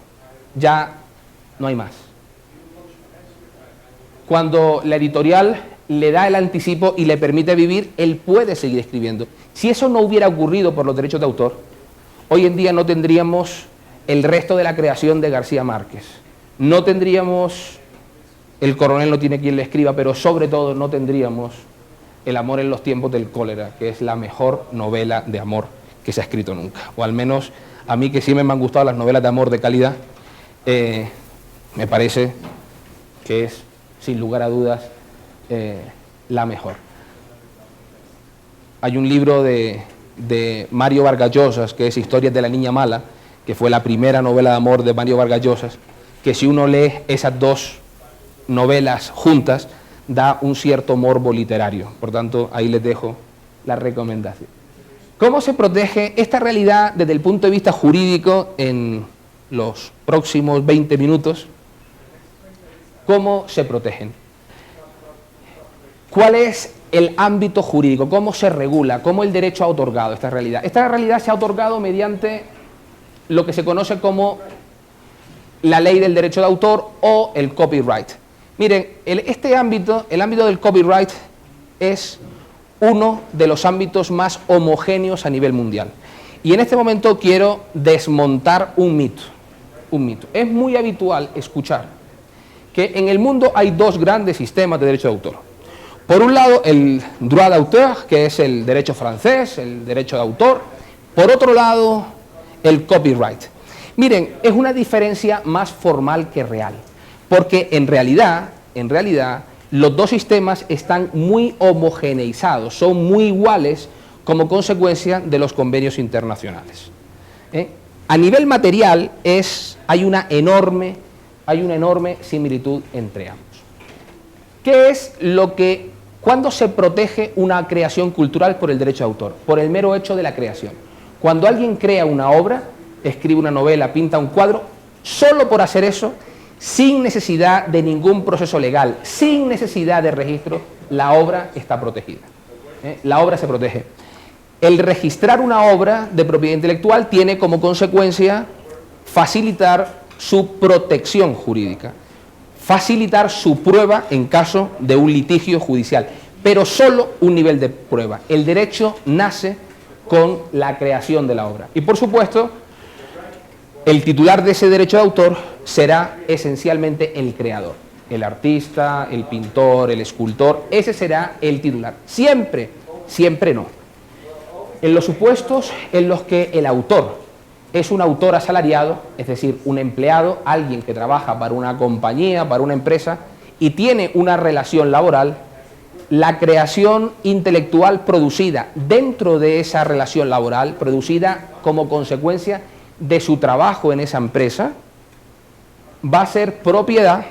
ya no hay más. Cuando la editorial le da el anticipo y le permite vivir, él puede seguir escribiendo. Si eso no hubiera ocurrido por los derechos de autor, hoy en día no tendríamos el resto de la creación de García Márquez. No tendríamos El coronel no tiene quien le escriba, pero sobre todo no tendríamos El amor en los tiempos del cólera, que es la mejor novela de amor que se ha escrito nunca. O al menos a mí, que siempre me han gustado las novelas de amor de calidad, me parece que es, sin lugar a dudas, la mejor. Hay un libro de Mario Vargas Llosa, que es Historias de la niña mala, que fue la primera novela de amor de Mario Vargas Llosa, que si uno lee esas dos novelas juntas, da un cierto morbo literario. Por tanto, ahí les dejo la recomendación. ¿Cómo se protege esta realidad desde el punto de vista jurídico en los próximos 20 minutos? ¿Cómo se protegen? ¿Cuál es el ámbito jurídico? ¿Cómo se regula? ¿Cómo el derecho ha otorgado esta realidad? Esta realidad se ha otorgado mediante lo que se conoce como la ley del derecho de autor o el copyright. Miren, el ámbito del copyright es uno de los ámbitos más homogéneos a nivel mundial. Y en este momento quiero desmontar un mito. Es muy habitual escuchar que en el mundo hay dos grandes sistemas de derecho de autor. Por un lado, el droit d'auteur, que es el derecho francés, el derecho de autor. Por otro lado, el copyright. Miren, es una diferencia más formal que real, porque en realidad, los dos sistemas están muy homogeneizados, son muy iguales como consecuencia de los convenios internacionales. A nivel material hay una enorme similitud entre ambos. ¿Qué es cuándo se protege una creación cultural por el derecho de autor? Por el mero hecho de la creación. Cuando alguien crea una obra, escribe una novela, pinta un cuadro, solo por hacer eso, sin necesidad de ningún proceso legal, sin necesidad de registro, la obra está protegida. La obra se protege. El registrar una obra de propiedad intelectual tiene como consecuencia facilitar su protección jurídica, facilitar su prueba en caso de un litigio judicial, pero solo un nivel de prueba. El derecho nace con la creación de la obra. Y por supuesto, el titular de ese derecho de autor será esencialmente el creador, el artista, el pintor, el escultor, ese será el titular. Siempre no. En los supuestos en los que el autor es un autor asalariado, es decir, un empleado, alguien que trabaja para una compañía, para una empresa, y tiene una relación laboral, la creación intelectual producida dentro de esa relación laboral, producida como consecuencia de su trabajo en esa empresa, va a ser propiedad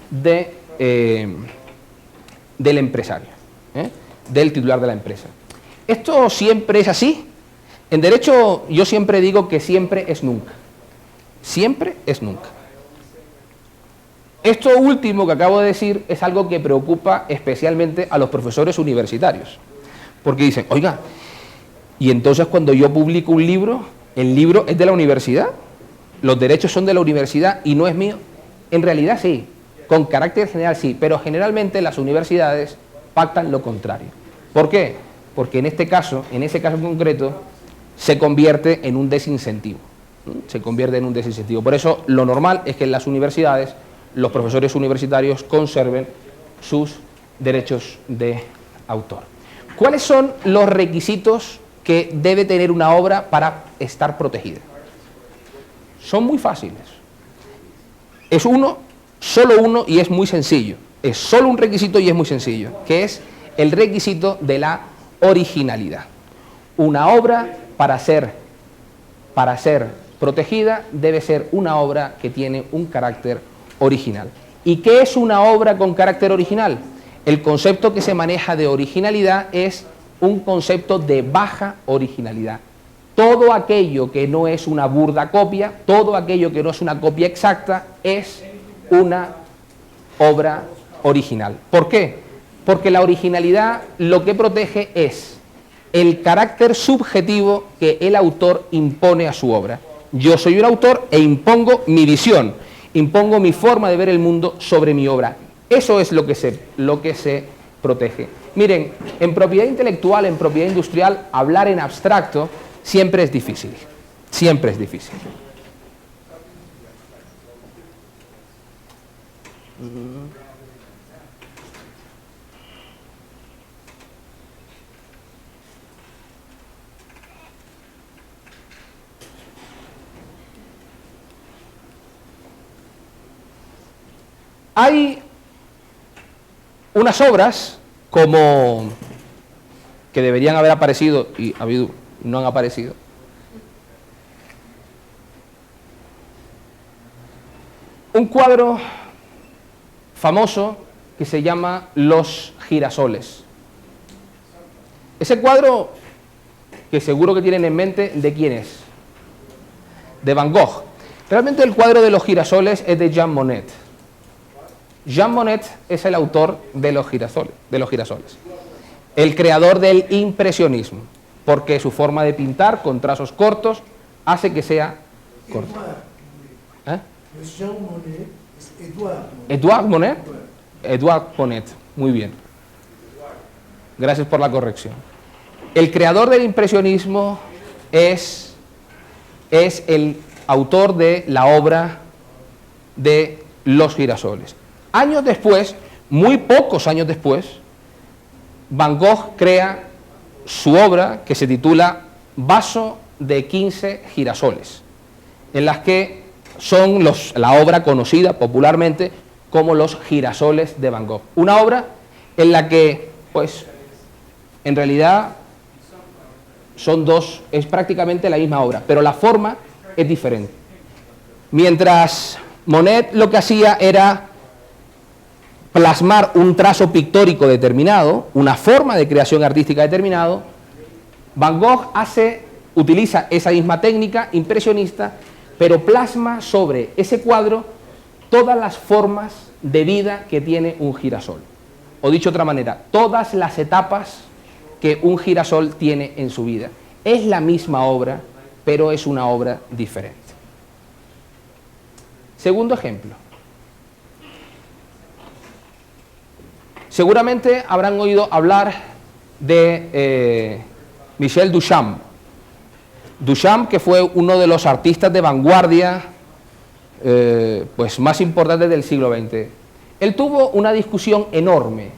del empresario, del titular de la empresa. ¿Esto siempre es así? En derecho yo siempre digo que siempre es nunca. Siempre es nunca. Esto último que acabo de decir es algo que preocupa especialmente a los profesores universitarios, porque dicen, oiga, y entonces cuando yo publico un libro, el libro es de la universidad, los derechos son de la universidad y no es mío. En realidad sí, con carácter general sí, pero generalmente las universidades pactan lo contrario. ¿Por qué? Porque en ese caso en concreto, se convierte en un desincentivo. Se convierte en un desincentivo. Por eso lo normal es que en las universidades los profesores universitarios conserven sus derechos de autor. ¿Cuáles son los requisitos que debe tener una obra para estar protegida? Son muy fáciles. Es uno, solo uno, y es muy sencillo. Es solo un requisito y es muy sencillo, que es el requisito de la originalidad. Una obra para ser protegida debe ser una obra que tiene un carácter original. ¿Y qué es una obra con carácter original? El concepto que se maneja de originalidad es un concepto de baja originalidad. Todo aquello que no es una burda copia, todo aquello que no es una copia exacta, es una obra original. ¿Por qué? Porque la originalidad lo que protege es el carácter subjetivo que el autor impone a su obra. Yo soy un autor e impongo mi visión, impongo mi forma de ver el mundo sobre mi obra. Eso es lo que se protege. Miren, en propiedad intelectual, en propiedad industrial, hablar en abstracto siempre es difícil. Siempre es difícil. Hay unas obras como que deberían haber aparecido y no han aparecido. Un cuadro famoso que se llama Los girasoles. Ese cuadro, que seguro que tienen en mente, ¿de quién es? De Van Gogh. Realmente el cuadro de los girasoles es de Jean Monnet. Jean Monnet es el autor de los girasoles, el creador del impresionismo, porque su forma de pintar con trazos cortos hace que sea corto. ¿Eh? Jean Monnet es Edouard Monet. Edouard Monet, muy bien. Gracias por la corrección. El creador del impresionismo es el autor de la obra de Los girasoles. Años después, muy pocos años después, Van Gogh crea su obra que se titula Vaso de 15 girasoles, en las que son la obra conocida popularmente como Los girasoles de Van Gogh. Una obra en la que, pues, en realidad es prácticamente la misma obra, pero la forma es diferente. Mientras Monet lo que hacía era plasmar un trazo pictórico determinado, una forma de creación artística determinado, Van Gogh utiliza esa misma técnica impresionista, pero plasma sobre ese cuadro todas las formas de vida que tiene un girasol. O dicho de otra manera, todas las etapas que un girasol tiene en su vida. Es la misma obra, pero es una obra diferente. Segundo ejemplo. Seguramente habrán oído hablar de Michel Duchamp. Duchamp, que fue uno de los artistas de vanguardia pues más importantes del siglo XX. Él tuvo una discusión enorme,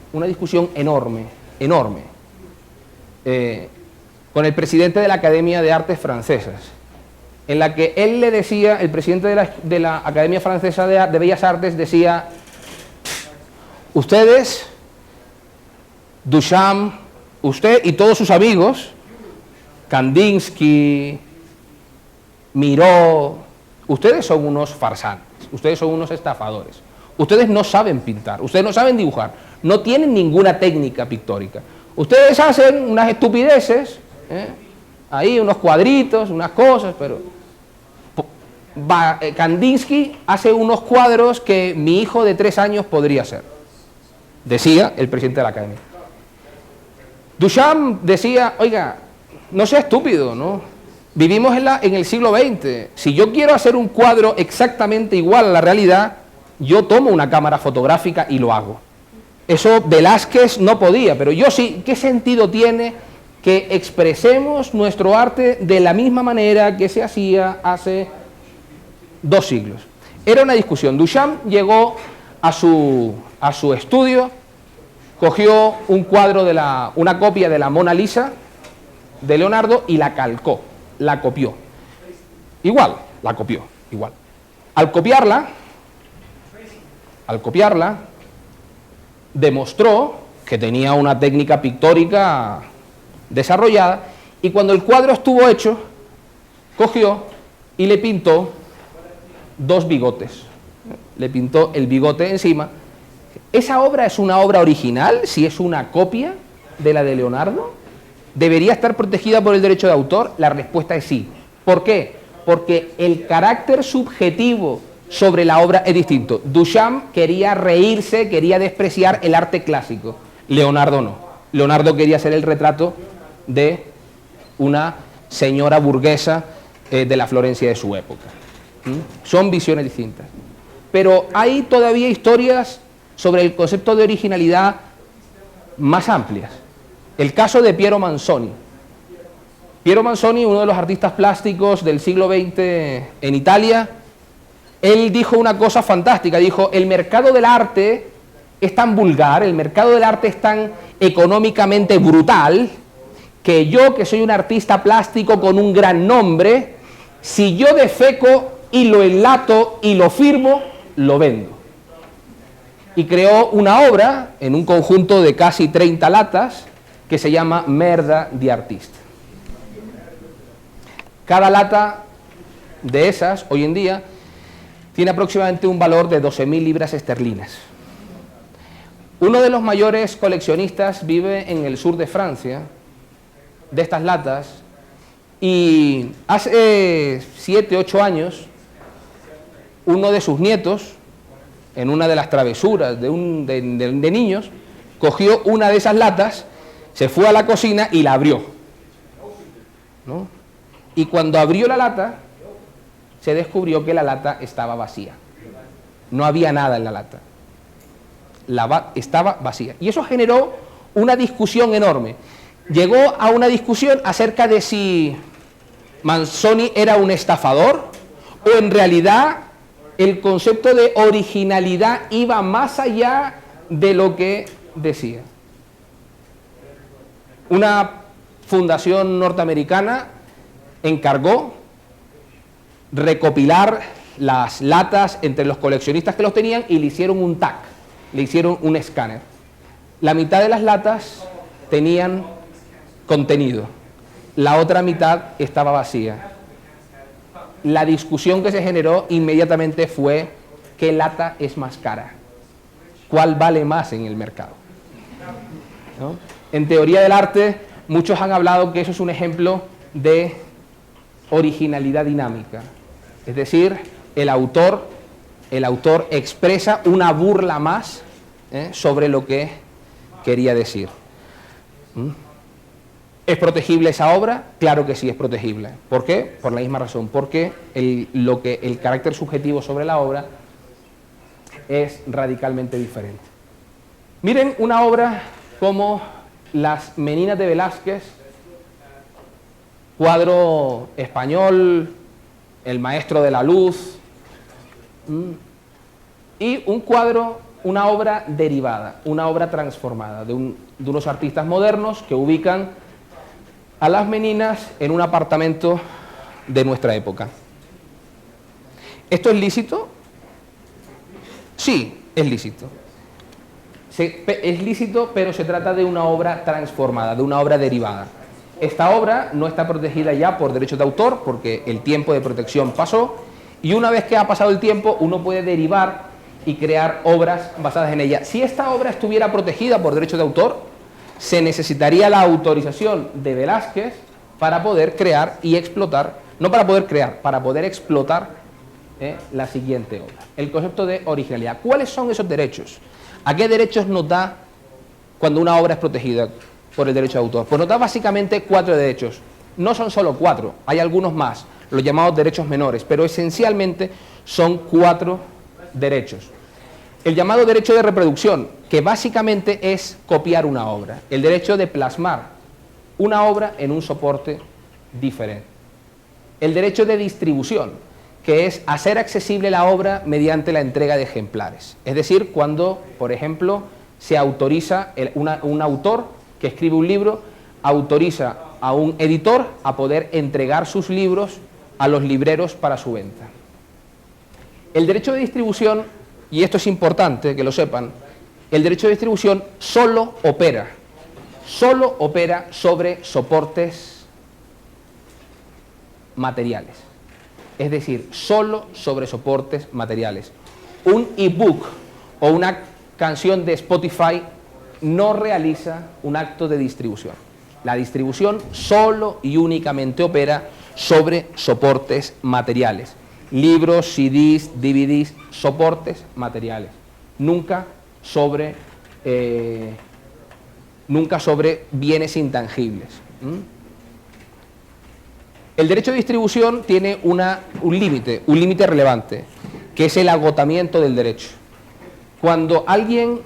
con el presidente de la Academia de Artes Francesas, en la que él le decía, el presidente de la Academia Francesa de Bellas Artes decía: ustedes, Duchamp, usted y todos sus amigos, Kandinsky, Miró, ustedes son unos farsantes, ustedes son unos estafadores, ustedes no saben pintar, ustedes no saben dibujar, no tienen ninguna técnica pictórica, ustedes hacen unas estupideces, ahí unos cuadritos, unas cosas, pero Kandinsky hace unos cuadros que mi hijo de 3 años podría hacer, decía el presidente de la academia. Duchamp decía, oiga, no sea estúpido, ¿no? Vivimos en el siglo XX. Si yo quiero hacer un cuadro exactamente igual a la realidad, yo tomo una cámara fotográfica y lo hago. Eso Velázquez no podía, pero yo sí. ¿Qué sentido tiene que expresemos nuestro arte de la misma manera que se hacía hace 2 siglos? Era una discusión. Duchamp llegó a su estudio, cogió un cuadro una copia de la Mona Lisa de Leonardo y la calcó, la copió. Igual, la copió, igual. Al copiarla, demostró que tenía una técnica pictórica desarrollada, y cuando el cuadro estuvo hecho, cogió y le pintó 2 bigotes. Le pintó el bigote encima. ¿Esa obra es una obra original, si es una copia de la de Leonardo? ¿Debería estar protegida por el derecho de autor? La respuesta es sí. ¿Por qué? Porque el carácter subjetivo sobre la obra es distinto. Duchamp quería reírse, quería despreciar el arte clásico. Leonardo no. Leonardo quería hacer el retrato de una señora burguesa de la Florencia de su época. Son visiones distintas. Pero hay todavía historias sobre el concepto de originalidad más amplias. El caso de Piero Manzoni. Piero Manzoni, uno de los artistas plásticos del siglo XX en Italia, él dijo una cosa fantástica, dijo, el mercado del arte es tan vulgar, el mercado del arte es tan económicamente brutal, que yo, que soy un artista plástico con un gran nombre, si yo defeco y lo enlato y lo firmo, lo vendo. Y creó una obra en un conjunto de casi 30 latas que se llama Merda di Artista. Cada lata de esas, hoy en día, tiene aproximadamente un valor de 12.000 libras esterlinas. Uno de los mayores coleccionistas vive en el sur de Francia, de estas latas, y hace 7, 8 años, uno de sus nietos, en una de las travesuras de niños, cogió una de esas latas, se fue a la cocina y la abrió, ¿no? Y cuando abrió la lata, se descubrió que la lata estaba vacía. No había nada en la lata. Estaba vacía. Y eso generó una discusión enorme. Llegó a una discusión acerca de si Manzoni era un estafador o en realidad el concepto de originalidad iba más allá de lo que decía. Una fundación norteamericana encargó recopilar las latas entre los coleccionistas que los tenían y le hicieron un tag, le hicieron un escáner. La mitad de las latas tenían contenido, la otra mitad estaba vacía. La discusión que se generó inmediatamente fue: ¿qué lata es más cara? ¿Cuál vale más en el mercado? ¿No? En teoría del arte, muchos han hablado que eso es un ejemplo de originalidad dinámica. Es decir, el autor expresa una burla más sobre lo que quería decir. ¿Es protegible esa obra? Claro que sí es protegible. ¿Por qué? Por la misma razón. Porque el carácter subjetivo sobre la obra es radicalmente diferente. Miren una obra como Las Meninas de Velázquez, cuadro español, El Maestro de la Luz, y un cuadro, una obra derivada, una obra transformada de unos artistas modernos que ubican a las meninas en un apartamento de nuestra época. ¿Esto es lícito? Sí, es lícito. Es lícito, pero se trata de una obra transformada, de una obra derivada. Esta obra no está protegida ya por derechos de autor porque el tiempo de protección pasó, y una vez que ha pasado el tiempo uno puede derivar y crear obras basadas en ella. Si esta obra estuviera protegida por derechos de autor, se necesitaría la autorización de Velázquez para poder crear y explotar, no para poder crear, para poder explotar la siguiente obra. El concepto de originalidad. ¿Cuáles son esos derechos? ¿A qué derechos nos da cuando una obra es protegida por el derecho de autor? Pues nos da básicamente 4 derechos. No son solo 4, hay algunos más, los llamados derechos menores, pero esencialmente son 4 derechos. El llamado derecho de reproducción, que básicamente es copiar una obra. El derecho de plasmar una obra en un soporte diferente. El derecho de distribución, que es hacer accesible la obra mediante la entrega de ejemplares. Es decir, cuando, por ejemplo, se autoriza, un autor que escribe un libro, autoriza a un editor a poder entregar sus libros a los libreros para su venta. El derecho de distribución, y esto es importante que lo sepan, el derecho de distribución solo opera sobre soportes materiales. Es decir, solo sobre soportes materiales. Un ebook o una canción de Spotify no realiza un acto de distribución. La distribución solo y únicamente opera sobre soportes materiales. Libros, CDs, DVDs, soportes materiales. Nunca sobre bienes intangibles. El derecho de distribución tiene un límite relevante, que es el agotamiento del derecho. Cuando el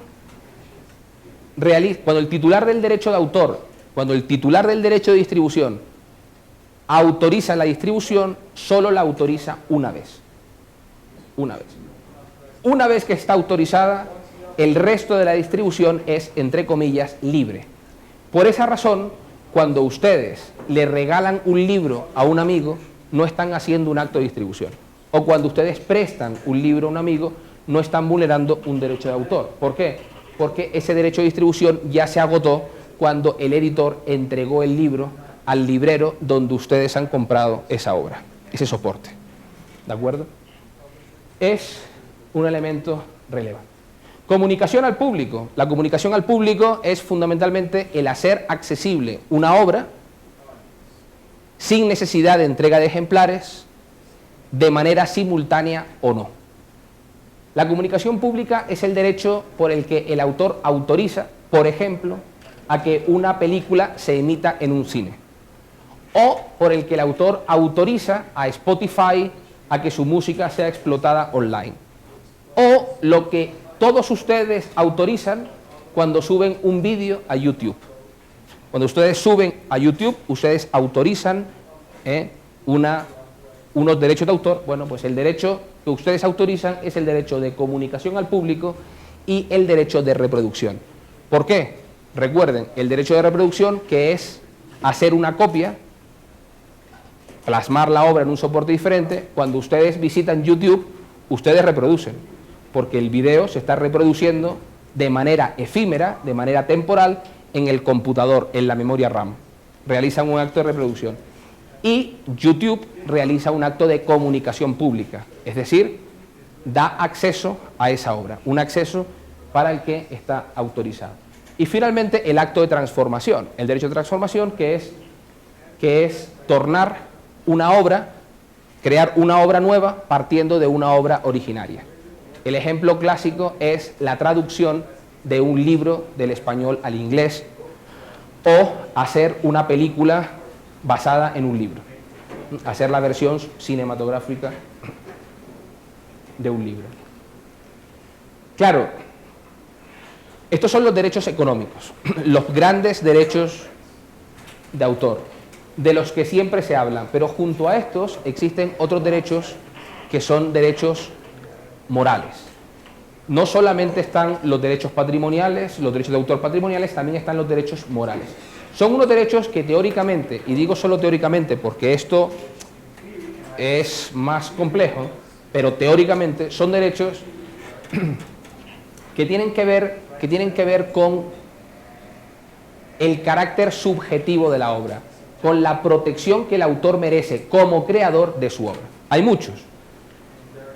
titular del derecho de autor, cuando el titular del derecho de distribución autoriza la distribución, solo la autoriza una vez. Una vez. Una vez que está autorizada, el resto de la distribución es, entre comillas, libre. Por esa razón, cuando ustedes le regalan un libro a un amigo, no están haciendo un acto de distribución. O cuando ustedes prestan un libro a un amigo, no están vulnerando un derecho de autor. ¿Por qué? Porque ese derecho de distribución ya se agotó cuando el editor entregó el libro al librero donde ustedes han comprado esa obra, ese soporte. ¿De acuerdo? Es un elemento relevante. Comunicación al público. La comunicación al público es fundamentalmente el hacer accesible una obra sin necesidad de entrega de ejemplares, de manera simultánea o no. La comunicación pública es el derecho por el que el autor autoriza, por ejemplo, a que una película se emita en un cine. O por el que el autor autoriza a Spotify a que su música sea explotada online. O lo que todos ustedes autorizan cuando suben un vídeo a YouTube. Cuando ustedes suben a YouTube, ustedes autorizan unos derechos de autor. Bueno, pues el derecho que ustedes autorizan es el derecho de comunicación al público y el derecho de reproducción. ¿Por qué? Recuerden, el derecho de reproducción, que es hacer una copia, plasmar la obra en un soporte diferente. Cuando ustedes visitan YouTube, ustedes reproducen, porque el video se está reproduciendo de manera efímera, de manera temporal, en el computador, en la memoria RAM. Realizan un acto de reproducción. Y YouTube realiza un acto de comunicación pública, es decir, da acceso a esa obra, un acceso para el que está autorizado. Y finalmente el acto de transformación, el derecho de transformación, que es tornar una obra, crear una obra nueva partiendo de una obra originaria. El ejemplo clásico es la traducción de un libro del español al inglés o hacer una película basada en un libro, hacer la versión cinematográfica de un libro. Claro, estos son los derechos económicos, los grandes derechos de autor, de los que siempre se habla, pero junto a estos existen otros derechos que son derechos morales. No solamente están los derechos patrimoniales, los derechos de autor patrimoniales, también están los derechos morales. Son unos derechos que teóricamente, y digo solo teóricamente porque esto es más complejo, pero teóricamente son derechos que tienen que ver con el carácter subjetivo de la obra, con la protección que el autor merece como creador de su obra. Hay muchos.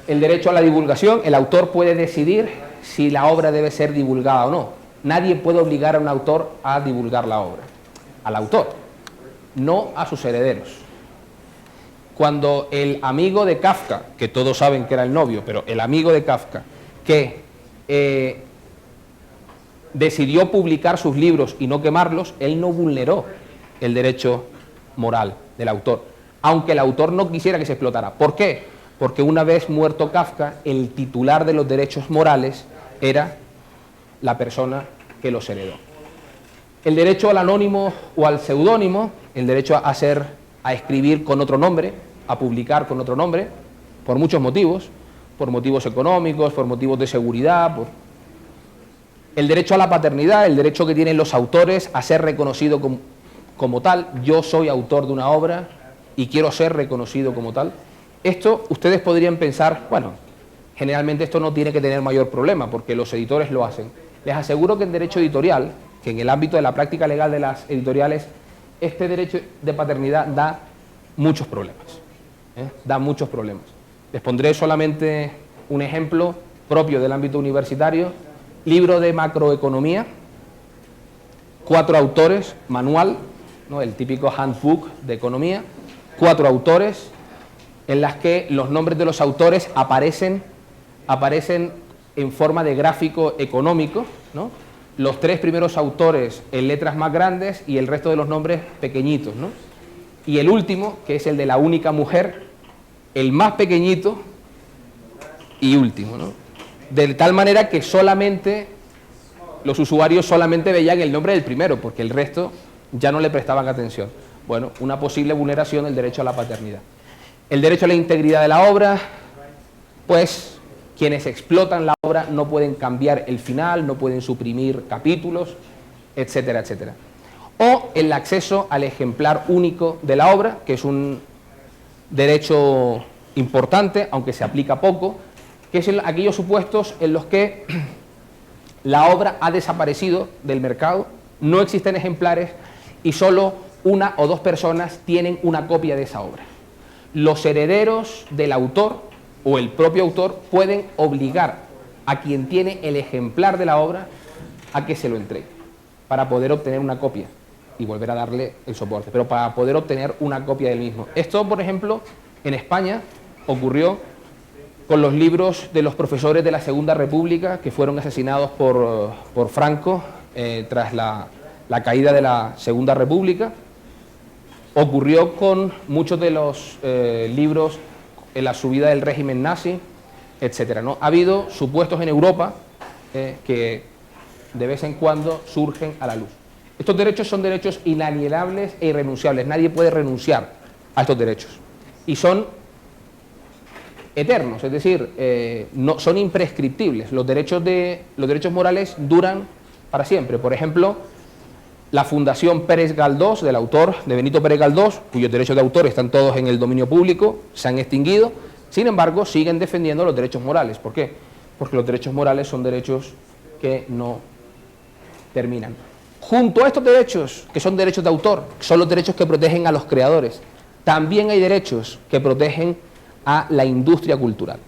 El derecho a la divulgación, el autor puede decidir si la obra debe ser divulgada o no. Nadie puede obligar a un autor a divulgar la obra. Al autor, no a sus herederos. cuando el amigo de Kafka, que todos saben que era el novio, pero el amigo de Kafka, que decidió publicar sus libros y no quemarlos, él no vulneró el derecho moral del autor, aunque el autor no quisiera que se explotara. ¿Por qué? Porque una vez muerto Kafka, el titular de los derechos morales era la persona que los heredó. El derecho al anónimo o al seudónimo, el derecho a escribir con otro nombre, a publicar con otro nombre, por muchos motivos, por motivos económicos, por motivos de seguridad, el derecho a la paternidad, el derecho que tienen los autores a ser reconocido como tal. Yo soy autor de una obra y quiero ser reconocido como tal. Esto ustedes podrían pensar, bueno, generalmente esto no tiene que tener mayor problema porque los editores lo hacen. Les aseguro que en derecho editorial, que en el ámbito de la práctica legal de las editoriales, este derecho de paternidad da muchos problemas. Da muchos problemas. Les pondré solamente un ejemplo propio del ámbito universitario. Libro de macroeconomía, 4 autores, manual, ¿no? El típico handbook de economía, 4 autores, en las que los nombres de los autores aparecen en forma de gráfico económico, ¿no? Los 3 primeros autores en letras más grandes y el resto de los nombres pequeñitos, ¿no? Y el último, que es el de la única mujer, el más pequeñito y último, ¿no? De tal manera que solamente los usuarios solamente veían el nombre del primero, porque el resto ya no le prestaban atención. Bueno, una posible vulneración del derecho a la paternidad. El derecho a la integridad de la obra, pues quienes explotan la obra no pueden cambiar el final, no pueden suprimir capítulos, etcétera, etcétera. O el acceso al ejemplar único de la obra, que es un derecho importante, aunque se aplica poco, que es en aquellos supuestos en los que la obra ha desaparecido del mercado, no existen ejemplares y solo 1 o 2 personas tienen una copia de esa obra. Los herederos del autor o el propio autor pueden obligar a quien tiene el ejemplar de la obra a que se lo entregue para poder obtener una copia y volver a darle el soporte, pero para poder obtener una copia del mismo. Esto, por ejemplo, en España ocurrió con los libros de los profesores de la Segunda República que fueron asesinados por Franco tras la caída de la Segunda República. Ocurrió con muchos de los libros en la subida del régimen nazi, etcétera, ¿no? Ha habido supuestos en Europa que de vez en cuando surgen a la luz. Estos derechos son derechos inalienables e irrenunciables. Nadie puede renunciar a estos derechos. Y son eternos, es decir, no, son imprescriptibles. Los derechos morales duran para siempre. Por ejemplo, la Fundación Pérez Galdós, del autor, de Benito Pérez Galdós, cuyos derechos de autor están todos en el dominio público, se han extinguido, sin embargo, siguen defendiendo los derechos morales. ¿Por qué? Porque los derechos morales son derechos que no terminan. Junto a estos derechos, que son derechos de autor, que son los derechos que protegen a los creadores, también hay derechos que protegen a la industria cultural.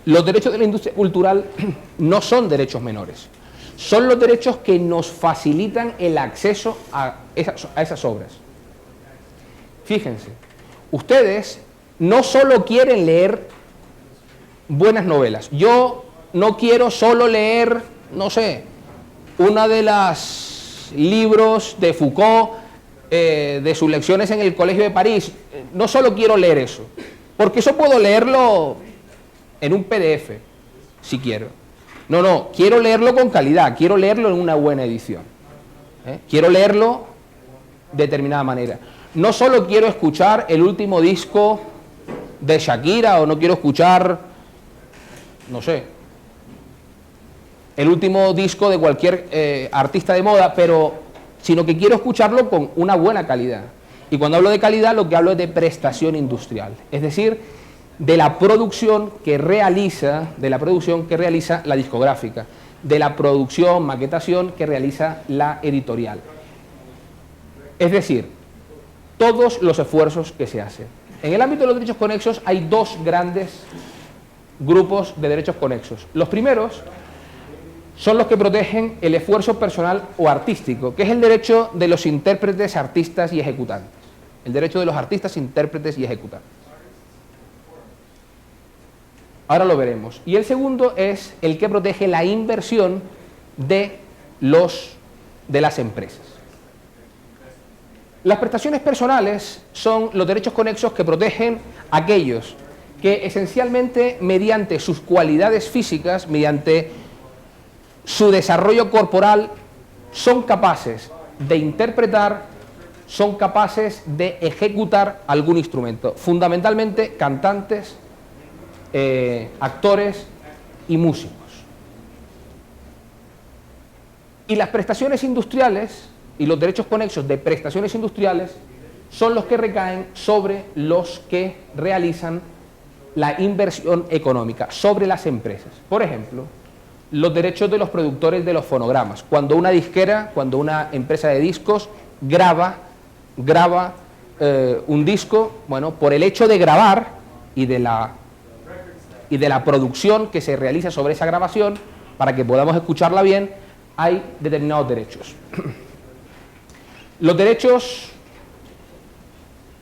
Los derechos de la industria cultural no son derechos menores. Son los derechos que nos facilitan el acceso a esas obras. Fíjense, ustedes no solo quieren leer buenas novelas. Yo no quiero solo leer, no sé, una de las libros de Foucault, de sus lecciones en el Colegio de París. No solo quiero leer eso, porque eso puedo leerlo en un PDF, si quiero. No, quiero leerlo con calidad, quiero leerlo en una buena edición. Quiero leerlo de determinada manera. No solo quiero escuchar el último disco de Shakira, o no quiero escuchar, no sé, el último disco de cualquier artista de moda, sino que quiero escucharlo con una buena calidad. Y cuando hablo de calidad, lo que hablo es de prestación industrial, es decir, de la producción que realiza la discográfica, de la producción, maquetación que realiza la editorial. Es decir, todos los esfuerzos que se hacen. En el ámbito de los derechos conexos hay 2 grandes grupos de derechos conexos. Los primeros son los que protegen el esfuerzo personal o artístico, que es el derecho de los intérpretes, artistas y ejecutantes. El derecho de los artistas, intérpretes y ejecutantes. Ahora lo veremos. Y el segundo es el que protege la inversión de las empresas. Las prestaciones personales son los derechos conexos que protegen a aquellos que esencialmente mediante sus cualidades físicas, mediante su desarrollo corporal, son capaces de interpretar, son capaces de ejecutar algún instrumento, fundamentalmente cantantes, actores y músicos. Y las prestaciones industriales y los derechos conexos de prestaciones industriales son los que recaen sobre los que realizan la inversión económica, sobre las empresas. Por ejemplo, los derechos de los productores de los fonogramas. Cuando una disquera, cuando una empresa de discos graba un disco, bueno, por el hecho de grabar y de la producción que se realiza sobre esa grabación, para que podamos escucharla bien, hay determinados derechos. Los derechos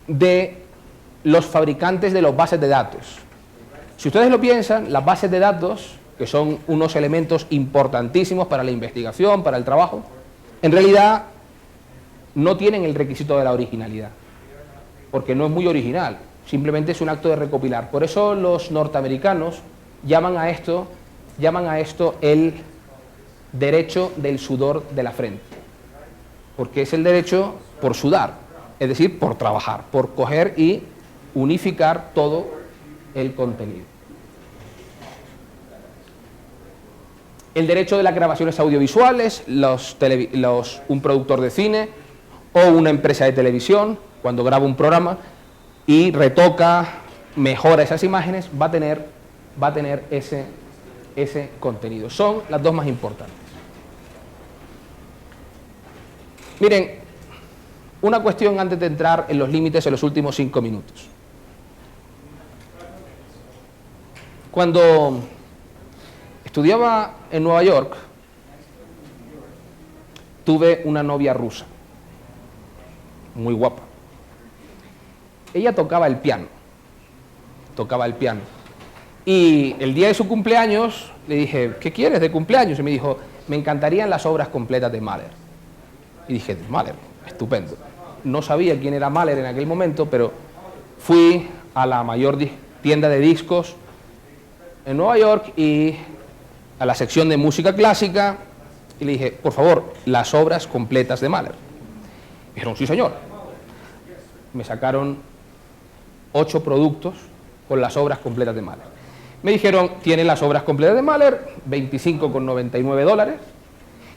de los fabricantes de las bases de datos. Si ustedes lo piensan, las bases de datos, que son unos elementos importantísimos para la investigación, para el trabajo, en realidad no tienen el requisito de la originalidad, porque no es muy original, simplemente es un acto de recopilar. Por eso los norteamericanos llaman a esto el derecho del sudor de la frente, porque es el derecho por sudar, es decir, por trabajar, por coger y unificar todo el contenido. El derecho de las grabaciones audiovisuales, un productor de cine o una empresa de televisión, cuando graba un programa y retoca, mejora esas imágenes, va a tener ese contenido. Son las dos más importantes. Miren, una cuestión antes de entrar en los límites en los últimos 5 minutos. Cuando estudiaba en Nueva York, tuve una novia rusa, muy guapa. Ella tocaba el piano. Y el día de su cumpleaños le dije, ¿qué quieres de cumpleaños? Y me dijo, me encantarían las obras completas de Mahler. Y dije, Mahler, estupendo. No sabía quién era Mahler en aquel momento, pero fui a la mayor tienda de discos en Nueva York y a la sección de música clásica y le dije, por favor, las obras completas de Mahler. Me dijeron, sí señor. Me sacaron 8 productos con las obras completas de Mahler. Me dijeron, tienen las obras completas de Mahler, $25,99,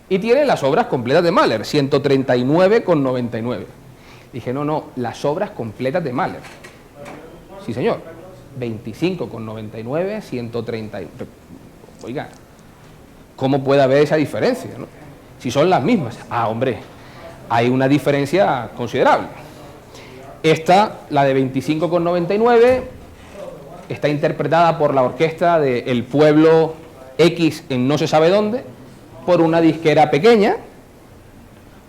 y tienen las obras completas de Mahler, $139,99. Dije, no, las obras completas de Mahler. Sí señor, $25,99, 130. Oiga, ¿cómo puede haber esa diferencia, no? Si son las mismas. Ah, hombre, hay una diferencia considerable. Esta, la de $25,99, está interpretada por la orquesta del pueblo X en no se sabe dónde, por una disquera pequeña,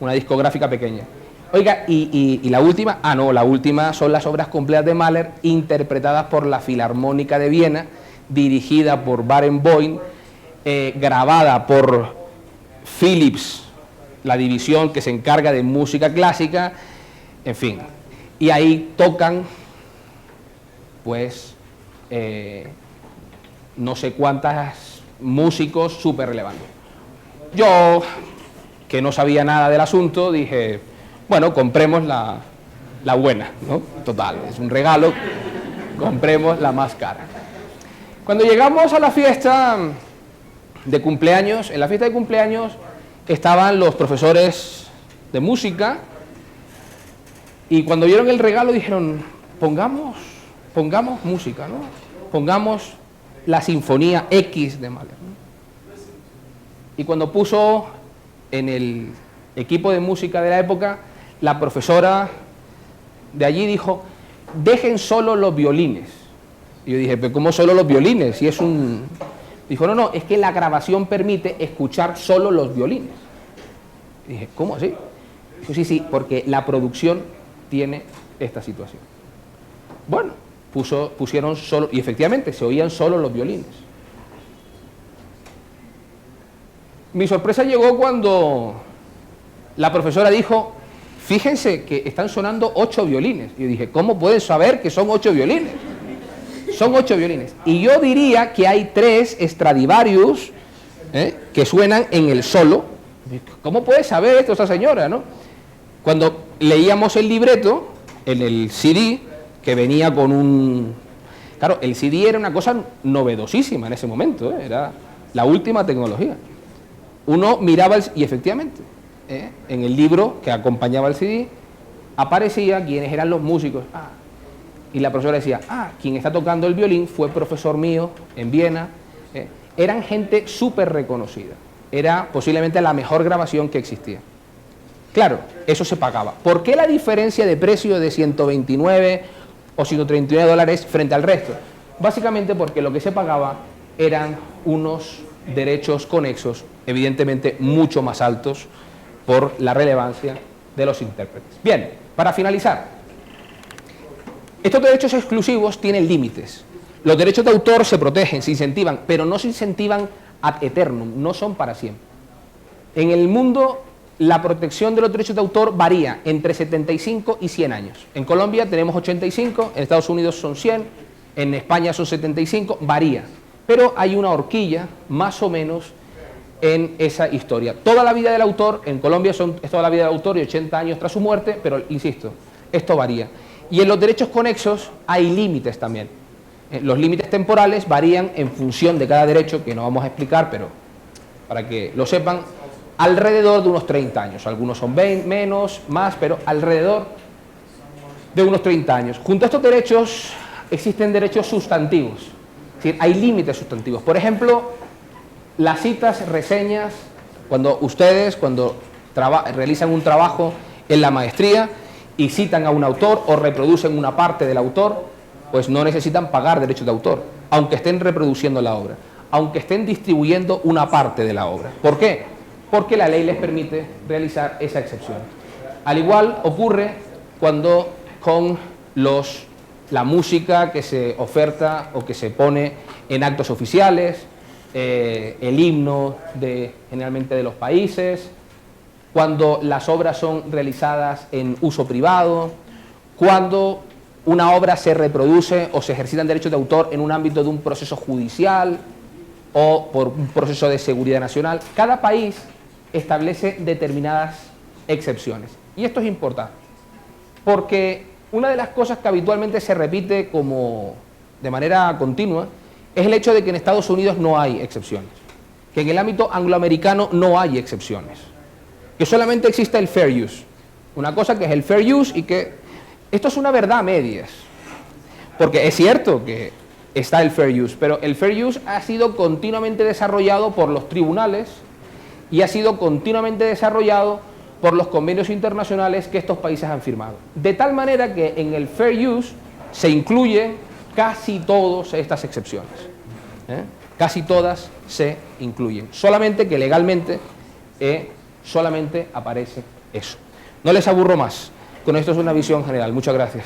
una discográfica pequeña. Oiga, y la última, la última son las obras completas de Mahler interpretadas por la Filarmónica de Viena, dirigida por Barenboim, grabada por Philips, la división que se encarga de música clásica, en fin. Y ahí tocan, pues, no sé cuántas músicos súper relevantes. Yo, que no sabía nada del asunto, dije, bueno, compremos la buena, ¿no? Total, es un regalo, compremos la más cara. Cuando llegamos a la fiesta de cumpleaños, en la fiesta de cumpleaños estaban los profesores de música y cuando vieron el regalo dijeron, pongamos música, ¿no? Pongamos la Sinfonía X de Mahler, ¿no? Y cuando puso en el equipo de música de la época, la profesora de allí dijo, dejen solo los violines. Y yo dije, pero ¿cómo solo los violines? Si es un... Dijo, no, es que la grabación permite escuchar solo los violines. Y dije, ¿cómo así? Dijo, sí, porque la producción tiene esta situación? Bueno, pusieron solo, y efectivamente se oían solo los violines. Mi sorpresa llegó cuando la profesora dijo, fíjense que están sonando 8 violines. Y yo dije, ¿cómo pueden saber que son 8 violines? Son 8 violines. Y yo diría que hay 3 Stradivarius que suenan en el solo. ¿Cómo puede saber esto esa señora, no? Cuando leíamos el libreto, en el CD, que venía con un... Claro, el CD era una cosa novedosísima en ese momento, era la última tecnología. Uno miraba, y efectivamente, en el libro que acompañaba el CD, aparecía quiénes eran los músicos. Y la profesora decía, quien está tocando el violín fue profesor mío en Viena. Eran gente súper reconocida. Era posiblemente la mejor grabación que existía. Claro, eso se pagaba. ¿Por qué la diferencia de precio de 129 o 139 dólares frente al resto? Básicamente porque lo que se pagaba eran unos derechos conexos, evidentemente mucho más altos por la relevancia de los intérpretes. Bien, para finalizar, estos derechos exclusivos tienen límites. Los derechos de autor se protegen, se incentivan, pero no se incentivan ad eternum, no son para siempre. En el mundo, la protección de los derechos de autor varía entre 75 y 100 años. En Colombia tenemos 85, en Estados Unidos son 100, en España son 75, varía. Pero hay una horquilla, más o menos, en esa historia. Toda la vida del autor, en Colombia es toda la vida del autor y 80 años tras su muerte, pero insisto, esto varía. Y en los derechos conexos hay límites también. Los límites temporales varían en función de cada derecho, que no vamos a explicar, pero para que lo sepan, alrededor de unos 30 años. Algunos son menos, más, pero alrededor de unos 30 años. Junto a estos derechos existen derechos sustantivos. Es decir, hay límites sustantivos. Por ejemplo, las citas, reseñas, cuando realizan un trabajo en la maestría y citan a un autor o reproducen una parte del autor, pues no necesitan pagar derechos de autor, aunque estén reproduciendo la obra, aunque estén distribuyendo una parte de la obra. ¿Por qué? Porque la ley les permite realizar esa excepción. Al igual ocurre cuando con la música que se oferta o que se pone en actos oficiales, el himno generalmente de los países, cuando las obras son realizadas en uso privado, cuando una obra se reproduce o se ejercitan derechos de autor en un ámbito de un proceso judicial o por un proceso de seguridad nacional. Cada país establece determinadas excepciones. Y esto es importante, porque una de las cosas que habitualmente se repite de manera continua es el hecho de que en Estados Unidos no hay excepciones, que en el ámbito angloamericano no hay excepciones, que solamente existe el fair use, una cosa que es el fair use y que esto es una verdad a medias, porque es cierto que está el fair use, pero el fair use ha sido continuamente desarrollado por los tribunales y ha sido continuamente desarrollado por los convenios internacionales que estos países han firmado. De tal manera que en el fair use se incluyen casi todas estas excepciones. Casi todas se incluyen. Solamente que legalmente solamente aparece eso. No les aburro más. Con esto es una visión general. Muchas gracias.